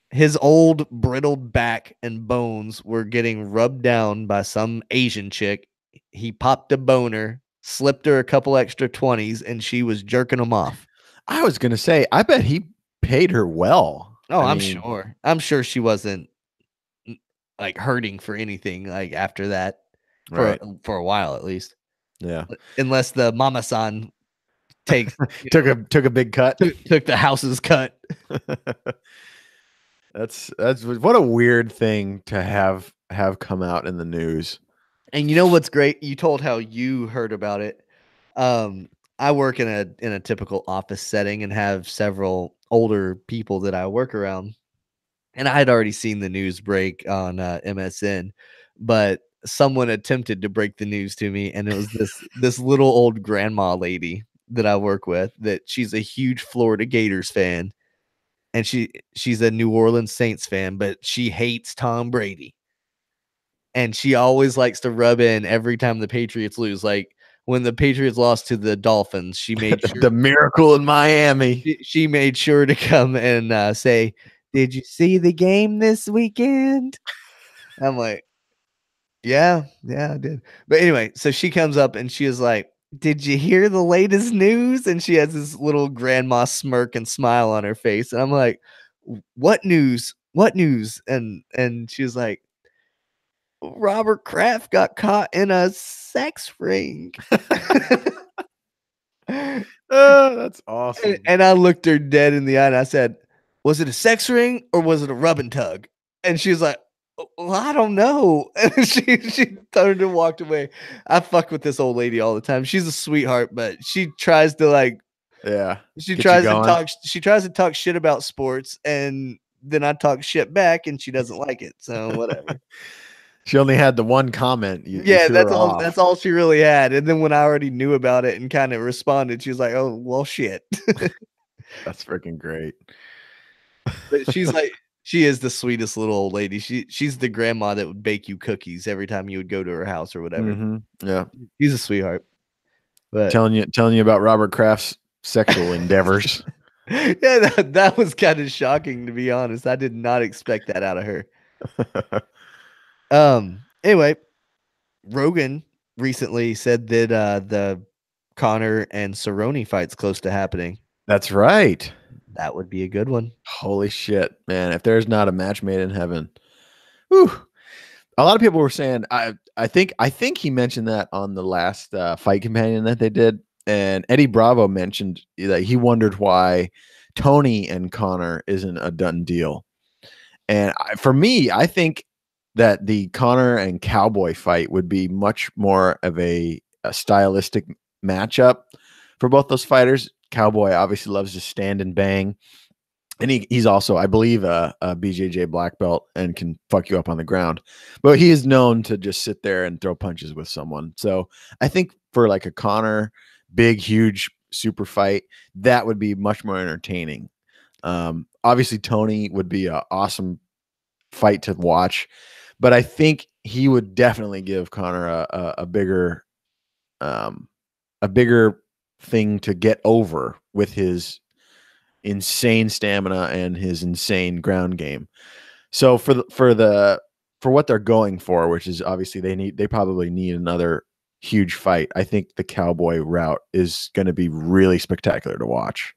His old brittled back and bones were getting rubbed down by some Asian chick. He popped a boner, slipped her a couple extra 20s, and she was jerking him off.
I was going to say, I bet he paid her well.
Oh, I'm sure. I'm sure she wasn't like hurting for anything like after that for a while at least.
Yeah.
Unless the mama-san took
a big cut.
Took the house's cut.
That's what a weird thing to have come out in the news.
And you know what's great? You told how you heard about it. I work in a typical office setting and have several older people that I work around. And I had already seen the news break on MSN, but someone attempted to break the news to me, and it was this little old grandma lady that I work with. That she's a huge Florida Gators fan. And she's a New Orleans Saints fan, but she hates Tom Brady. And she always likes to rub in every time the Patriots lose. Like, when the Patriots lost to the Dolphins, she made sure
The miracle in Miami.
she made sure to come and say, "Did you see the game this weekend?" I'm like, yeah, I did. But anyway, so she comes up and she is like, "Did you hear the latest news?" And she has this little grandma smirk and smile on her face. And I'm like, "What news? What news?" And she was like, "Robert Kraft got caught in a sex ring."
Oh, that's awesome.
And I looked her dead in the eye and I said, "Was it a sex ring or was it a rub and tug?" And she was like, "Well, I don't know." And she turned and walked away. I fuck with this old lady all the time. She's a sweetheart, but she tries to
Get you going.
she tries to talk shit about sports, and then I talk shit back and she doesn't like it. So whatever.
She only had the one comment. You
Yeah,
threw her off.
that's all she really had. And then when I already knew about it and kind of responded, she was like, "Oh, well, shit."
That's freaking great.
But she is the sweetest little old lady. She's the grandma that would bake you cookies every time you would go to her house or whatever.
Yeah,
She's a sweetheart. But
telling you about Robert Kraft's sexual endeavors.
yeah, that was kind of shocking, to be honest. I did not expect that out of her. Anyway, Rogan recently said that the Connor and Cerrone fight's close to happening.
That's right.
That would be a good one.
Holy shit, man! If there's not a match made in heaven, whew. A lot of people were saying. I think he mentioned that on the last Fight Companion that they did, and Eddie Bravo mentioned that he wondered why Tony and Connor isn't a done deal. And for me, I think that the Connor and Cowboy fight would be much more of a stylistic matchup for both those fighters. Cowboy obviously loves to stand and bang. And he's also, I believe, a BJJ black belt and can fuck you up on the ground. But he is known to just sit there and throw punches with someone. So I think for like a Connor, big, huge, super fight, that would be much more entertaining. Obviously, Tony would be an awesome fight to watch. But I think he would definitely give Connor a bigger thing to get over with his insane stamina and his insane ground game. So for what they're going for, which is obviously they probably need another huge fight. I think the Cowboy route is going to be really spectacular to watch.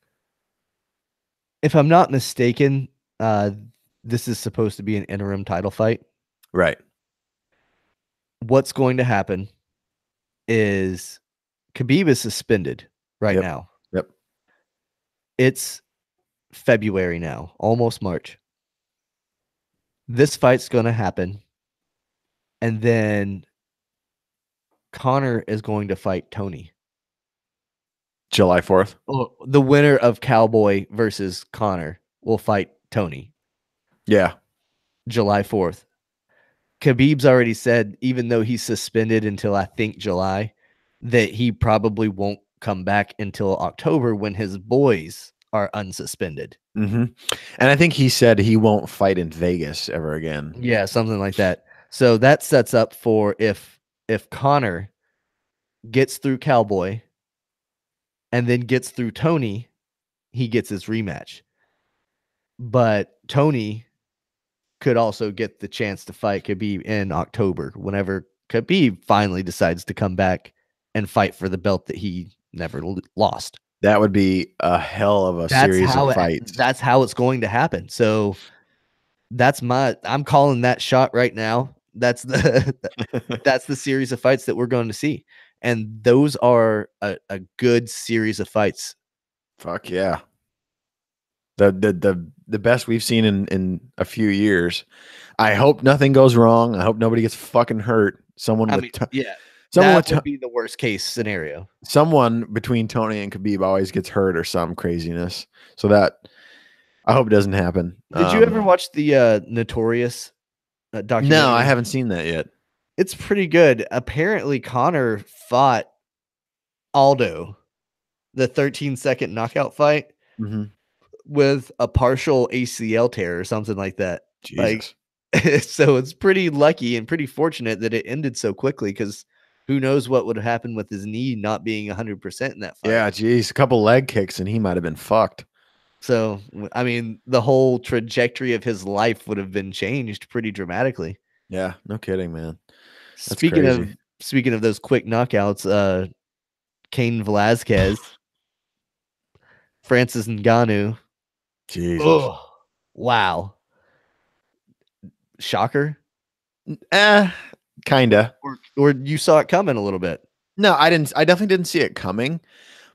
If I'm not mistaken, this is supposed to be an interim title fight.
Right.
What's going to happen is Khabib is suspended right now.
Yep.
It's February now, almost March. This fight's going to happen. And then Connor is going to fight Tony.
July 4th.
Oh, the winner of Cowboy versus Connor will fight Tony.
Yeah.
July 4th. Khabib's already said, even though he's suspended until I think July, that he probably won't come back until October when his boys are unsuspended.
Mm-hmm. And I think he said he won't fight in Vegas ever again.
Yeah, something like that. So that sets up for if Connor gets through Cowboy and then gets through Tony, he gets his rematch. But Tony could also get the chance to fight Khabib in October, whenever Khabib finally decides to come back and fight for the belt that he never lost.
That would be a hell of a series of fights.
That's how it's going to happen. So I'm calling that shot right now. That's the series of fights that we're going to see. And those are a good series of fights.
Fuck yeah. The best we've seen in a few years. I hope nothing goes wrong. I hope nobody gets fucking hurt.
That would be the worst case scenario.
Someone between Tony and Khabib always gets hurt or some craziness. So that I hope it doesn't happen.
Did you ever watch the Notorious documentary?
No, I haven't seen that yet.
It's pretty good. Apparently, Connor fought Aldo, the 13-second knockout fight, with a partial ACL tear or something like that.
Jesus.
So it's pretty lucky and pretty fortunate that it ended so quickly, because who knows what would have happened with his knee not being 100% in that fight.
Yeah, geez, a couple leg kicks and he might have been fucked.
So, I mean, the whole trajectory of his life would have been changed pretty dramatically.
Yeah, no kidding, man. That's
Speaking
crazy.
of speaking of those quick knockouts, Cain Velasquez, Francis Ngannou.
Jesus.
Oh, wow. Shocker?
Kinda.
Or you saw it coming a little bit?
No, I didn't. I definitely didn't see it coming,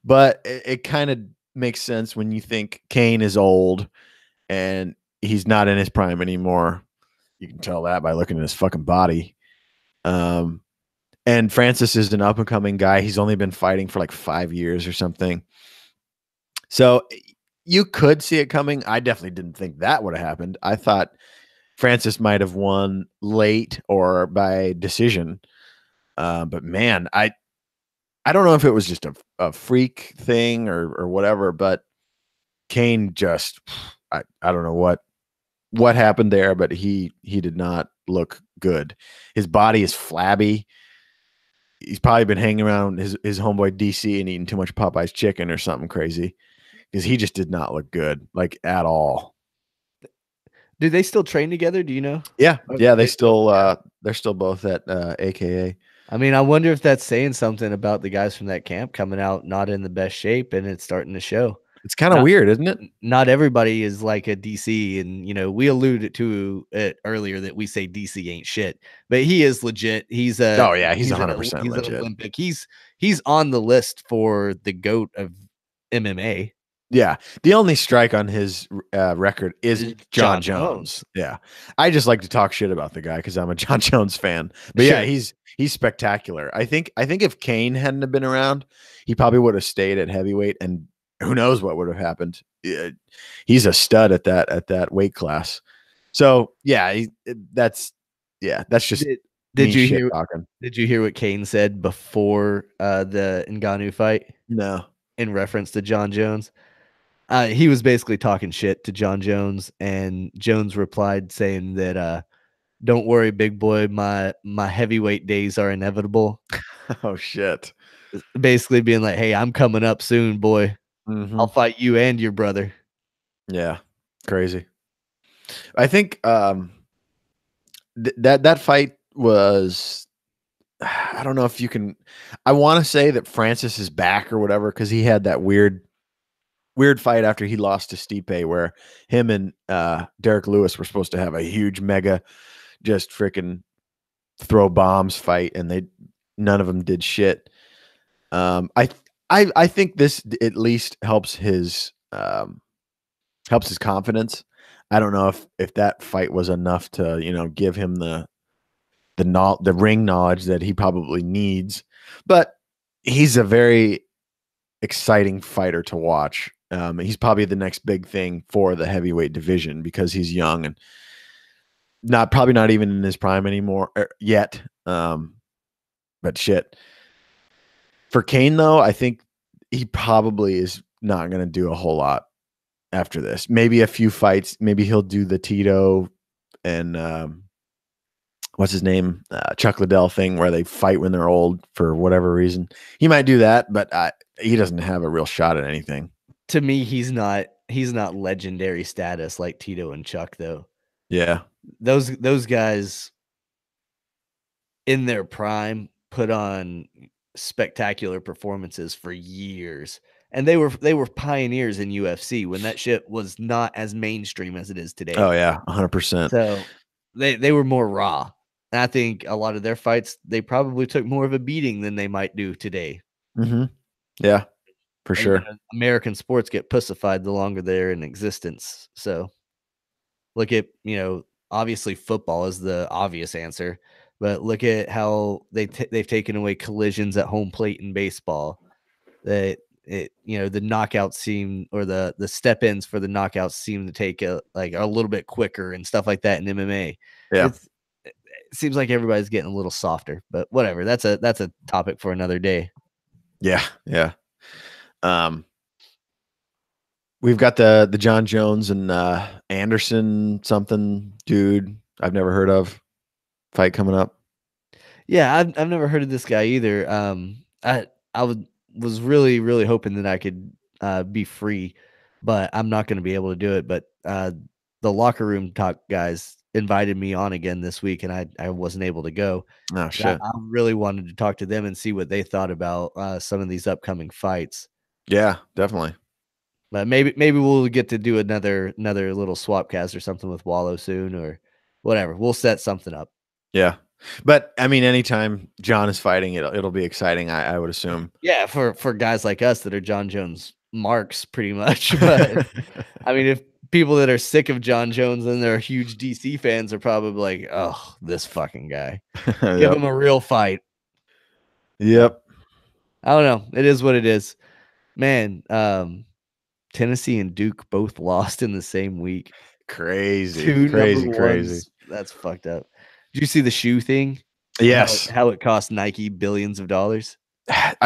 but it kind of makes sense when you think Kane is old and he's not in his prime anymore. You can tell that by looking at his fucking body. And Francis is an up and coming guy. He's only been fighting for like 5 years or something. So you could see it coming. I definitely didn't think that would have happened. I thought Francis might have won late or by decision. But man, I don't know if it was just a freak thing or whatever, but Kane just I don't know what happened there, but he did not look good. His body is flabby. He's probably been hanging around his homeboy DC and eating too much Popeye's chicken or something crazy because he just did not look good, like at all.
Do they still train together? Do you know?
Yeah, yeah, they're still both at AKA.
I mean, I wonder if that's saying something about the guys from that camp coming out not in the best shape and it's starting to show.
It's kind of weird, isn't it?
Not everybody is like a DC, and we alluded to it earlier that we say DC ain't shit, but he is legit. He's a
oh yeah, he's 100% legit.
An Olympic. He's on the list for the GOAT of MMA.
Yeah, the only strike on his record is John Jones. Yeah, I just like to talk shit about the guy because I'm a John Jones fan. But yeah, he's spectacular. I think if Kane hadn't have been around, he probably would have stayed at heavyweight, and who knows what would have happened. He's a stud at that weight class. So yeah, that's just.
Did you hear? Did you hear what Kane said before the Ngannou fight?
No,
in reference to John Jones. He was basically talking shit to John Jones, and Jones replied saying that, "Don't worry, big boy, my heavyweight days are inevitable."
Oh shit!
Basically being like, "Hey, I'm coming up soon, boy. I'll fight you and your brother."
Yeah, crazy. I think that fight was. I don't know if you can. I want to say that Francis is back or whatever because he had that weird fight after he lost to Stipe where him and Derek Lewis were supposed to have a huge mega just freaking throw bombs fight and none of them did shit. I think this at least helps his confidence. I don't know if that fight was enough to give him the ring knowledge that he probably needs, but he's a very exciting fighter to watch. He's probably the next big thing for the heavyweight division because he's young and probably not even in his prime anymore yet. But shit, for Kane though, I think he probably is not going to do a whole lot after this. Maybe a few fights. Maybe he'll do the Tito and what's his name, Chuck Liddell thing where they fight when they're old for whatever reason. He might do that, but he doesn't have a real shot at anything.
To me, he's not legendary status like Tito and Chuck though.
Yeah.
Those guys in their prime put on spectacular performances for years. And they were pioneers in UFC when that shit was not as mainstream as it is today.
Oh yeah, 100%.
So they were more raw. And I think a lot of their fights, they probably took more of a beating than they might do today.
Yeah, for sure.
American sports get pussified the longer they're in existence. So look at, obviously football is the obvious answer, but look at how they've taken away collisions at home plate in baseball. The knockouts seem, or the step ins for the knockouts seem to take a little bit quicker and stuff like that in MMA.
Yeah.
It seems like everybody's getting a little softer, but whatever. That's a topic for another day.
Yeah. Yeah. We've got the John Jones and Anderson something dude I've never heard of fight coming up.
Yeah, I've never heard of this guy either. I was really really hoping that I could be free, but I'm not going to be able to do it. But the locker room talk guys invited me on again this week, and I wasn't able to go.
Oh
And
shit.
I really wanted to talk to them and see what they thought about some of these upcoming fights.
Yeah, definitely.
But maybe we'll get to do another little swap cast or something with Wallow soon or whatever. We'll set something up.
Yeah. But I mean, anytime John is fighting, it'll be exciting, I would assume.
Yeah, for guys like us that are John Jones marks pretty much, but I mean, if people that are sick of John Jones and they're huge DC fans are probably like, "Oh, this fucking guy. Give
Yep.
him a real fight." But
Yep.
I don't know. It is what it is. Man, Tennessee and Duke both lost in the same week.
Crazy,
2 number
crazy, crazy.
1s. That's fucked up. Did you see the shoe thing?
Yes.
How it cost Nike billions of dollars?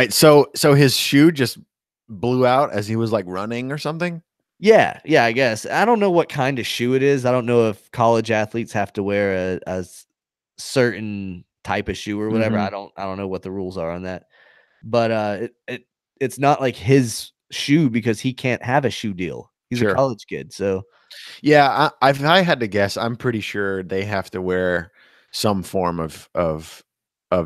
So his shoe just blew out as he was like running or something.
Yeah, yeah, I guess. I don't know what kind of shoe it is. I don't know if college athletes have to wear a certain type of shoe or whatever.
Mhm.
I don't know what the rules are on that. But it's not like his shoe because he can't have a shoe deal. He's a
Sure.
college kid, so
Yeah, if I had to guess, I'm pretty sure they have to wear some form of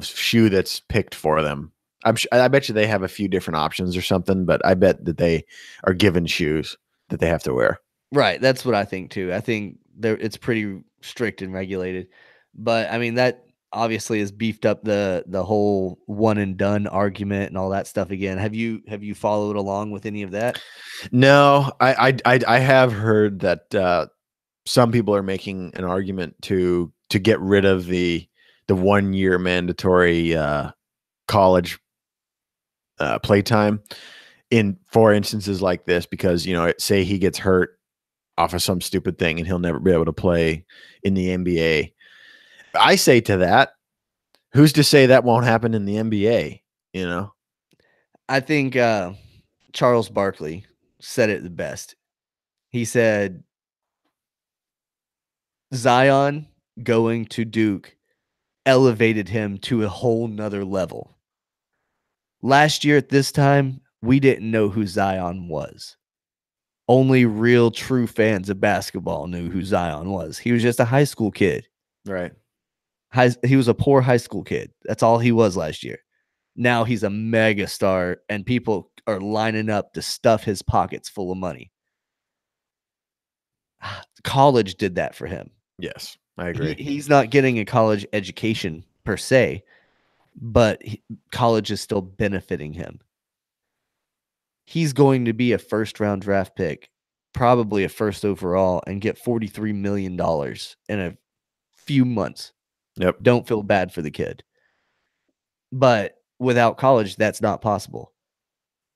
shoe that's picked for them. I bet you they have a few different options or something, but I bet that they are given shoes that they have to wear.
right, that's what I think too. I think it's pretty strict and regulated. But I mean that obviously has beefed up the whole one and done argument and all that stuff again. Have you followed along with any of that?
No, I have heard that some people are making an argument to get rid of the 1 year mandatory college playtime in for instances like this because say he gets hurt off of some stupid thing and he'll never be able to play in the NBA. I say to that, who's to say that won't happen in the NBA? You know?
I think Charles Barkley said it the best. He said Zion going to Duke elevated him to a whole nother level. Last year at this time, we didn't know who Zion was. Only real true fans of basketball knew who Zion was. He was just a high school kid.
Right.
He was a poor high school kid. That's all he was last year. Now he's a mega star and people are lining up to stuff his pockets full of money. College did that for him.
Yes, I agree.
He's not getting a college education per se, but college is still benefiting him. He's going to be a first round draft pick, probably a first overall, and get $43 million in a few months.
Yep.
Don't feel bad for the kid. But without college, that's not possible.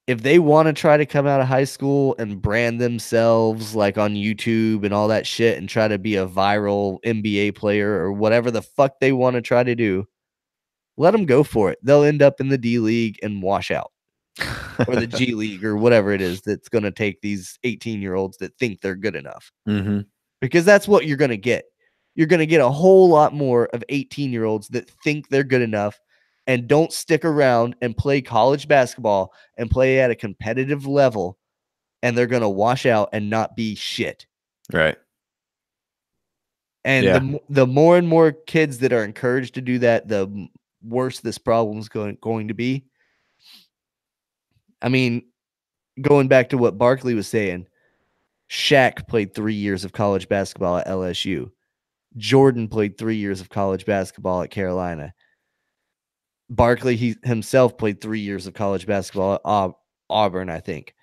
If they want to try to come out of high school and brand themselves like on YouTube and all that shit and try to be a viral NBA player or whatever the fuck they want to try to do, let them go for it. They'll end up in the D League and wash out or the G League or whatever it is that's going to take these 18-year-olds that think they're good enough.
Mm-hmm.
Because that's what you're going to get. You're going to get a whole lot more of 18-year-olds that think they're good enough and don't stick around and play college basketball and play at a competitive level, and they're going to wash out and not be shit.
Right.
And
Yeah.
the more and more kids that are encouraged to do that, the worse this problem is going to be. I mean, going back to what Barkley was saying, Shaq played 3 years of college basketball at LSU. Jordan played 3 years of college basketball at Carolina. Barkley himself played 3 years of college basketball at Auburn, I think.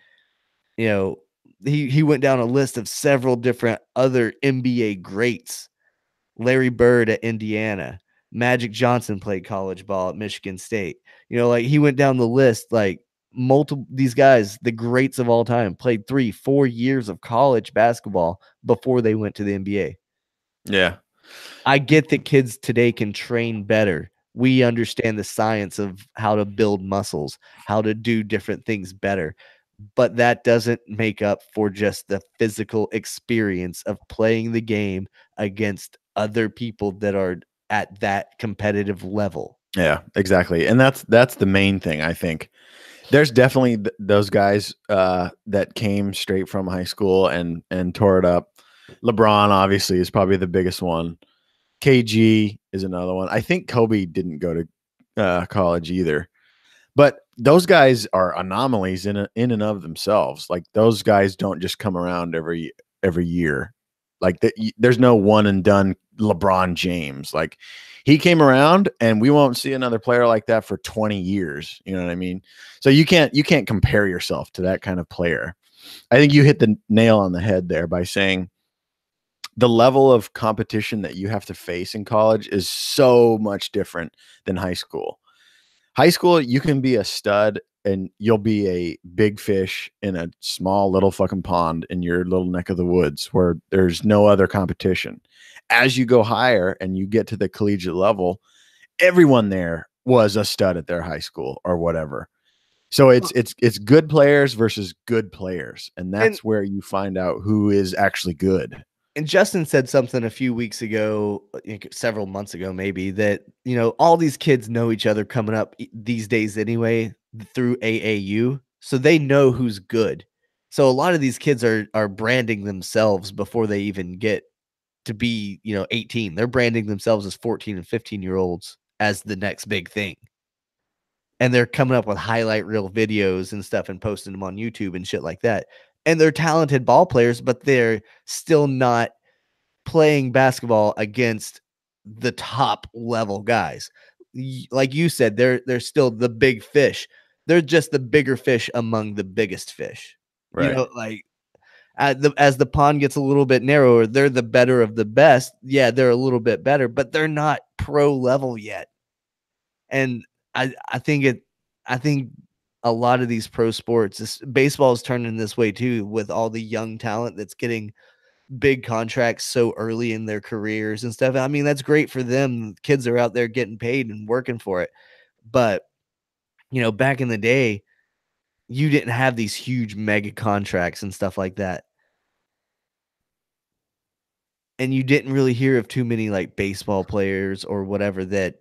You know, he went down a list of several different other NBA greats. Larry Bird at Indiana. Magic Johnson played college ball at Michigan State. You know, like he went down the list, like multiple these guys, the greats of all time, played 3-4 years of college basketball before they went to the NBA.
Yeah.
I get that kids today can train better. We understand the science of how to build muscles, how to do different things better. But that doesn't make up for just the physical experience of playing the game against other people that are at that competitive level.
Yeah, exactly. And that's the main thing, I think. There's definitely those guys that came straight from high school and tore it up. LeBron obviously is probably the biggest one. KG is another one. I think Kobe didn't go to college either. But those guys are anomalies in and of themselves. Like those guys don't just come around every year. Like there's no one and done LeBron James. Like he came around, and we won't see another player like that for 20 years. You know what I mean? So you can't compare yourself to that kind of player. I think you hit the nail on the head there by saying the level of competition that you have to face in college is so much different than high school. High school, you can be a stud and you'll be a big fish in a small little fucking pond in your little neck of the woods where there's no other competition. As you go higher and you get to the collegiate level, everyone there was a stud at their high school or whatever. So it's good players versus good players, and
And
that's where you find out who is actually good.
and Justin said something a few weeks ago, several months ago, maybe, that, all these kids know each other coming up these days anyway through AAU. So they know who's good. So a lot of these kids are branding themselves before they even get to be, 18. They're branding themselves as 14 and 15-year-olds as the next big thing. And they're coming up with highlight reel videos and stuff and posting them on YouTube and shit like that. And they're talented ball players, but they're still not playing basketball against the top level guys. Like you said, they're still the big fish. They're just the bigger fish among the biggest fish.
Right.
Like as the pond gets a little bit narrower, they're the better of the best. Yeah, they're a little bit better, but they're not pro level yet. And I think a lot of these pro sports, baseball is turning this way too, with all the young talent that's getting big contracts so early in their careers and stuff. I mean, that's great for them. Kids are out there getting paid and working for it. But, back in the day, you didn't have these huge mega contracts and stuff like that. And you didn't really hear of too many like baseball players or whatever that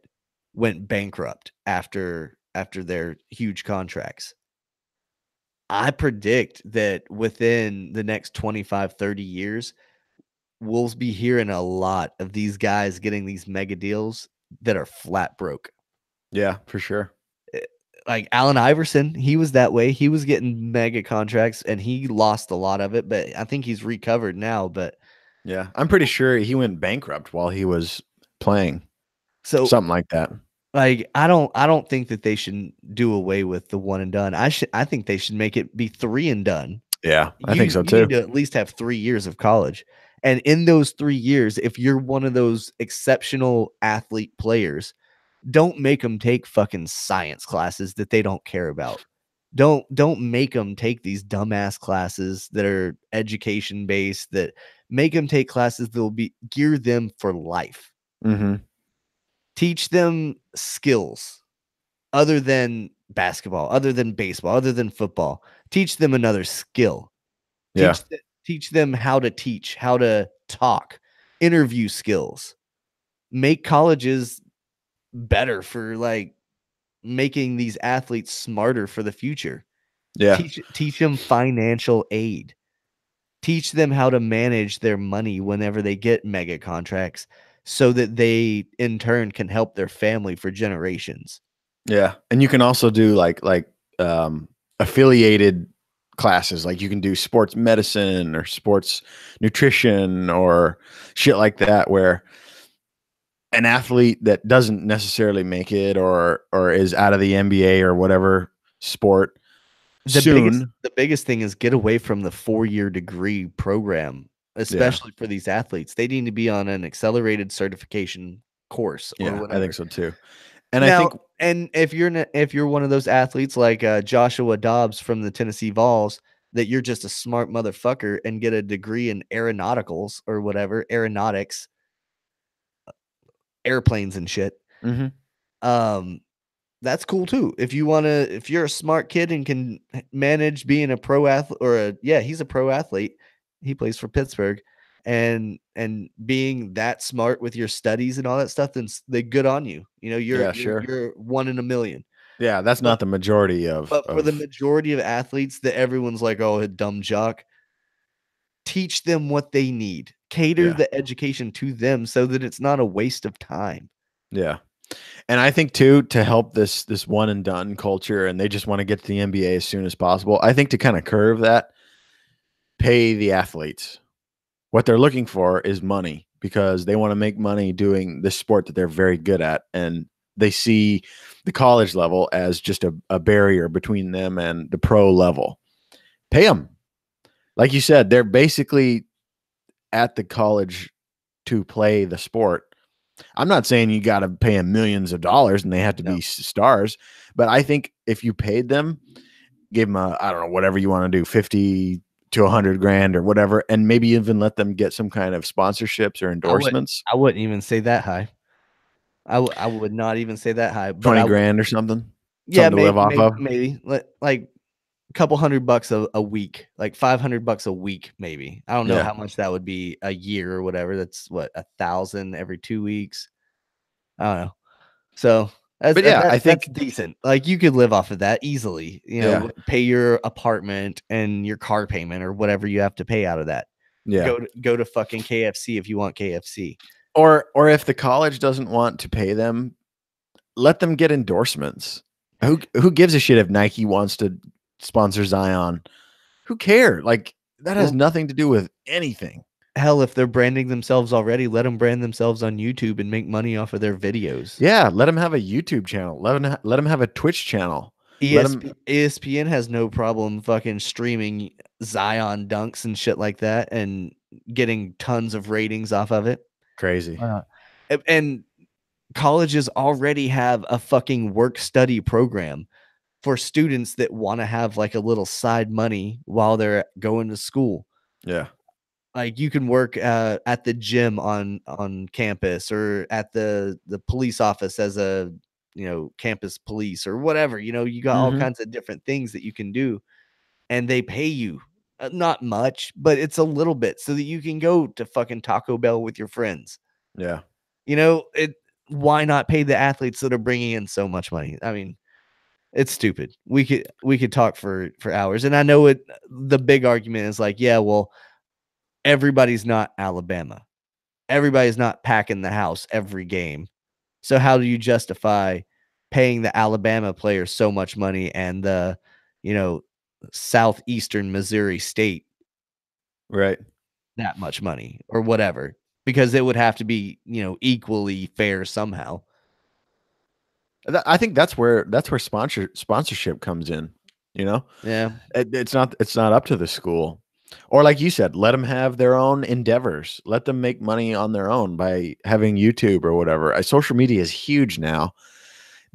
went bankrupt after their huge contracts. I predict that within the next 25, 30 years, we'll be hearing a lot of these guys getting these mega deals that are flat broke.
Yeah, for sure.
Like Allen Iverson, he was that way. He was getting mega contracts and he lost a lot of it, but I think he's recovered now. But
Yeah, I'm pretty sure he went bankrupt while he was playing,
so
something like that.
like I don't think that they should do away with the one and done. I think they should make it be 3 and done.
Yeah, I think so
You
too.
need to at least have 3 years of college. And in those 3 years, if you're one of those exceptional athlete players, don't make them take fucking science classes that they don't care about. Don't make them take these dumbass classes that are education based, that make them take classes that will be gear them for life.
Mm-hmm.
Teach them skills other than basketball, other than baseball, other than football. Teach them another skill.
Yeah,
Teach them how to teach, how to talk, interview skills. Make colleges better for like making these athletes smarter for the future.
yeah,
Teach them financial aid. Teach them how to manage their money whenever they get mega contracts so that they in turn can help their family for generations.
yeah. And you can also do affiliated classes. Like you can do sports medicine or sports nutrition or shit like that, where an athlete that doesn't necessarily make it or is out of the NBA or whatever sport soon.
The biggest thing is get away from the 4-year degree program,
Yeah,
especially for these athletes. They need to be on an accelerated certification course or
yeah, I
whatever.
think so too. And I
Now,
think
and if you're one of those athletes like Joshua Dobbs from the Tennessee Vols, that you're just a smart motherfucker and get a degree in aeronauticals or whatever, aeronautics, airplanes and shit.
mhm,
Um, that's cool too. If you're a smart kid and can manage being a pro athlete he's a pro athlete. He plays for Pittsburgh. and being that smart with your studies and all that stuff, then they good on you. You know,
Yeah, sure.
you're one in a million.
Yeah, that's
But
not the majority
but for the majority of athletes that everyone's like, oh, a dumb jock, teach them what they need. Cater
yeah.
the education to them so that it's not a waste of time.
Yeah. And I think too, to help this one and done culture, and they just want to get to the NBA as soon as possible. I think to kind of curve that, pay the athletes. What they're looking for is money because they want to make money doing this sport that they're very good at. And they see the college level as just a barrier between them and the pro level. Pay them. Like you said, they're basically at the college to play the sport. I'm not saying you got to pay them millions of dollars and they have to be stars, but I think if you paid them, give them I don't know, whatever you want to do, 50 to 100 grand or whatever, and maybe even let them get some kind of sponsorships or endorsements.
I wouldn't even say that high. I would not even say that high, but
20 grand or something.
Yeah,
something to live off of.
maybe like a couple $100 a week, like $500 a week, maybe. I don't know how much that would be a year or whatever. That's what, 1,000 every 2 weeks. I don't know. So
But yeah, I think
that's decent. Like you could live off of that easily. You know, pay your apartment and your car payment or whatever you have to pay out of that.
Yeah.
Go to fucking KFC if you want KFC.
Or if the college doesn't want to pay them, let them get endorsements. Who gives a shit if Nike wants to sponsor Zion? Who cares? Like that has nothing to do with anything.
Hell, if they're branding themselves already, let them brand themselves on YouTube and make money off of their videos.
Yeah, let them have a YouTube channel. Let them have a Twitch channel.
ESPN has no problem fucking streaming Zion dunks and shit like that and getting tons of ratings off of it.
Crazy.
And colleges already have a fucking work study program for students that want to have like a little side money while they're going to school.
Yeah.
Like you can work at the gym on campus or at the police office as a, you know, campus police or whatever. You know, you got all kinds of different things that you can do, and they pay you not much, but it's a little bit so that you can go to fucking Taco Bell with your friends.
Yeah.
You know, why not pay the athletes that are bringing in so much money? I mean, it's stupid. We could talk for hours, and I know the big argument is like, yeah, well, everybody's not Alabama. Everybody's not packing the house every game. So how do you justify paying the Alabama players so much money and the, you know, southeastern Missouri State that much money or whatever? Because it would have to be, you know, equally fair somehow.
I think that's where sponsorship comes in, you know?
Yeah.
It's not up to the school. Or like you said, let them have their own endeavors. Let them make money on their own by having YouTube or whatever. Social media is huge now.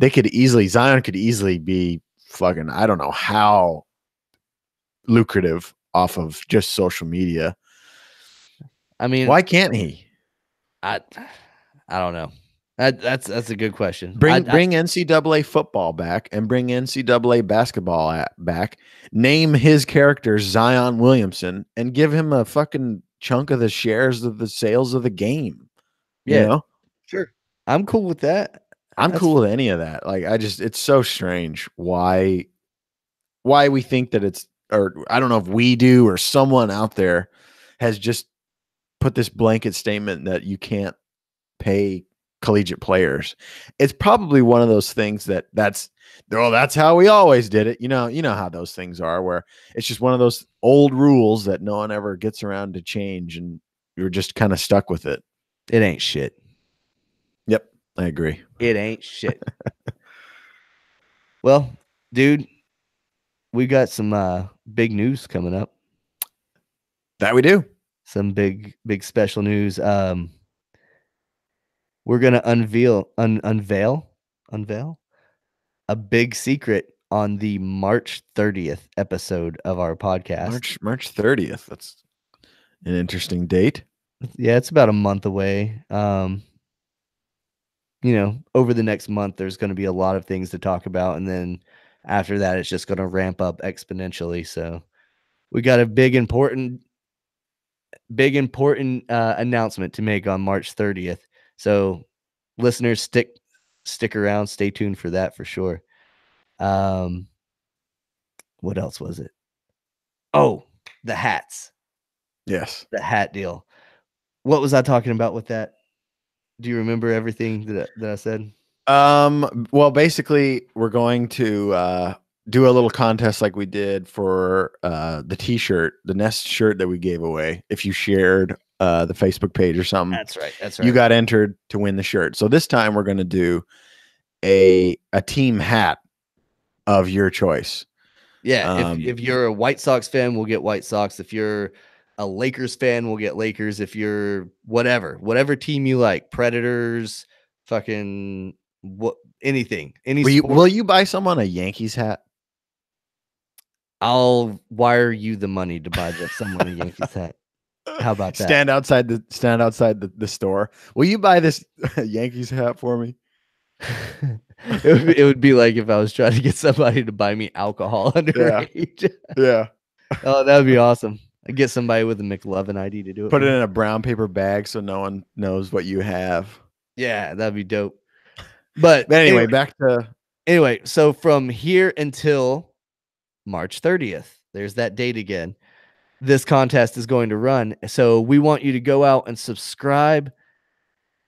Zion could easily be fucking, I don't know how lucrative off of just social media.
I mean,
why can't he?
I don't know. That's a good question.
Bring NCAA football back and bring NCAA basketball back. Name his character Zion Williamson and give him a fucking chunk of the shares of the sales of the game.
Yeah,
you know?
Sure. I'm cool with that.
I'm cool with any of that. Like it's so strange why we think that it's, or I don't know if we do or someone out there has just put this blanket statement that you can't pay collegiate players. It's probably one of those things that's how we always did it. You know how those things are, where it's just one of those old rules that no one ever gets around to change, and you're just kind of stuck with it.
It ain't shit.
Yep, I agree.
It ain't shit. Well, dude, we got some big news coming up.
That we do.
Some big special news. We're gonna unveil a big secret on the March 30th episode of our podcast.
March 30th. That's an interesting date.
Yeah, it's about a month away. You know, over the next month, there's going to be a lot of things to talk about, and then after that, it's just going to ramp up exponentially. So, we got a big important big important announcement to make on March 30th. So listeners, stick around, stay tuned for that for sure. What else was it? Oh, the hats.
Yes.
The hat deal. What was I talking about with that? Do you remember everything that I said?
Well, basically, we're going to do a little contest like we did for the T-shirt, the Nest shirt that we gave away. If you shared the Facebook page or something,
That's right. That's right.
you got entered to win the shirt. So this time we're going to do a team hat of your choice.
Yeah, if you're a White Sox fan, we'll get White Sox. If you're a Lakers fan, we'll get Lakers. If you're whatever team you like, Predators, fucking anything, any
will you buy someone a Yankees hat?
I'll wire you the money to buy someone a Yankees hat. How about that?
Stand outside the store. Will you buy this Yankees hat for me?
It would be like if I was trying to get somebody to buy me alcohol underage.
Yeah.
Oh, that would be awesome. I'd get somebody with a McLovin ID to do it.
Put it in a brown paper bag so no one knows what you have.
Yeah, that'd be dope. But
anyway, back to
so from here until March 30th, there's that date again. This contest is going to run. So we want you to go out and subscribe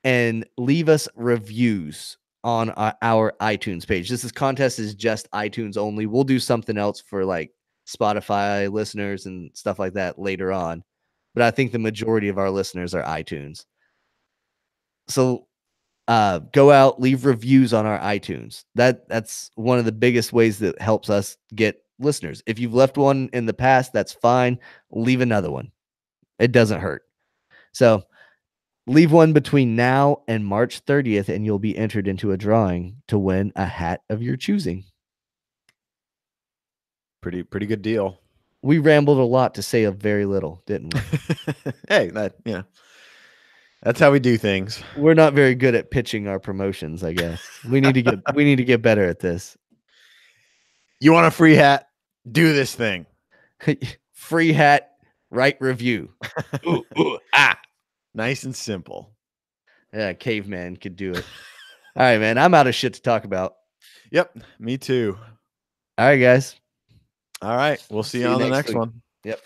and leave us reviews on our iTunes page. This contest is just iTunes only. We'll do something else for like Spotify listeners and stuff like that later on. But I think the majority of our listeners are iTunes. So go out, leave reviews on our iTunes. That's one of the biggest ways that helps us get listeners. If you've left one in the past, that's fine. Leave another one. It doesn't hurt. So leave one between now and March 30th, and you'll be entered into a drawing to win a hat of your choosing.
Pretty good deal.
We rambled a lot to say a very little, didn't we?
Hey, that's how we do things.
We're not very good at pitching our promotions, I guess. We need to get better at this.
You want a free hat? Do this thing.
Free hat, write review.
Nice and simple.
Yeah, caveman could do it. All right, man. I'm out of shit to talk about.
Yep, me too.
All right, guys.
All right. We'll see you on the next one.
Yep.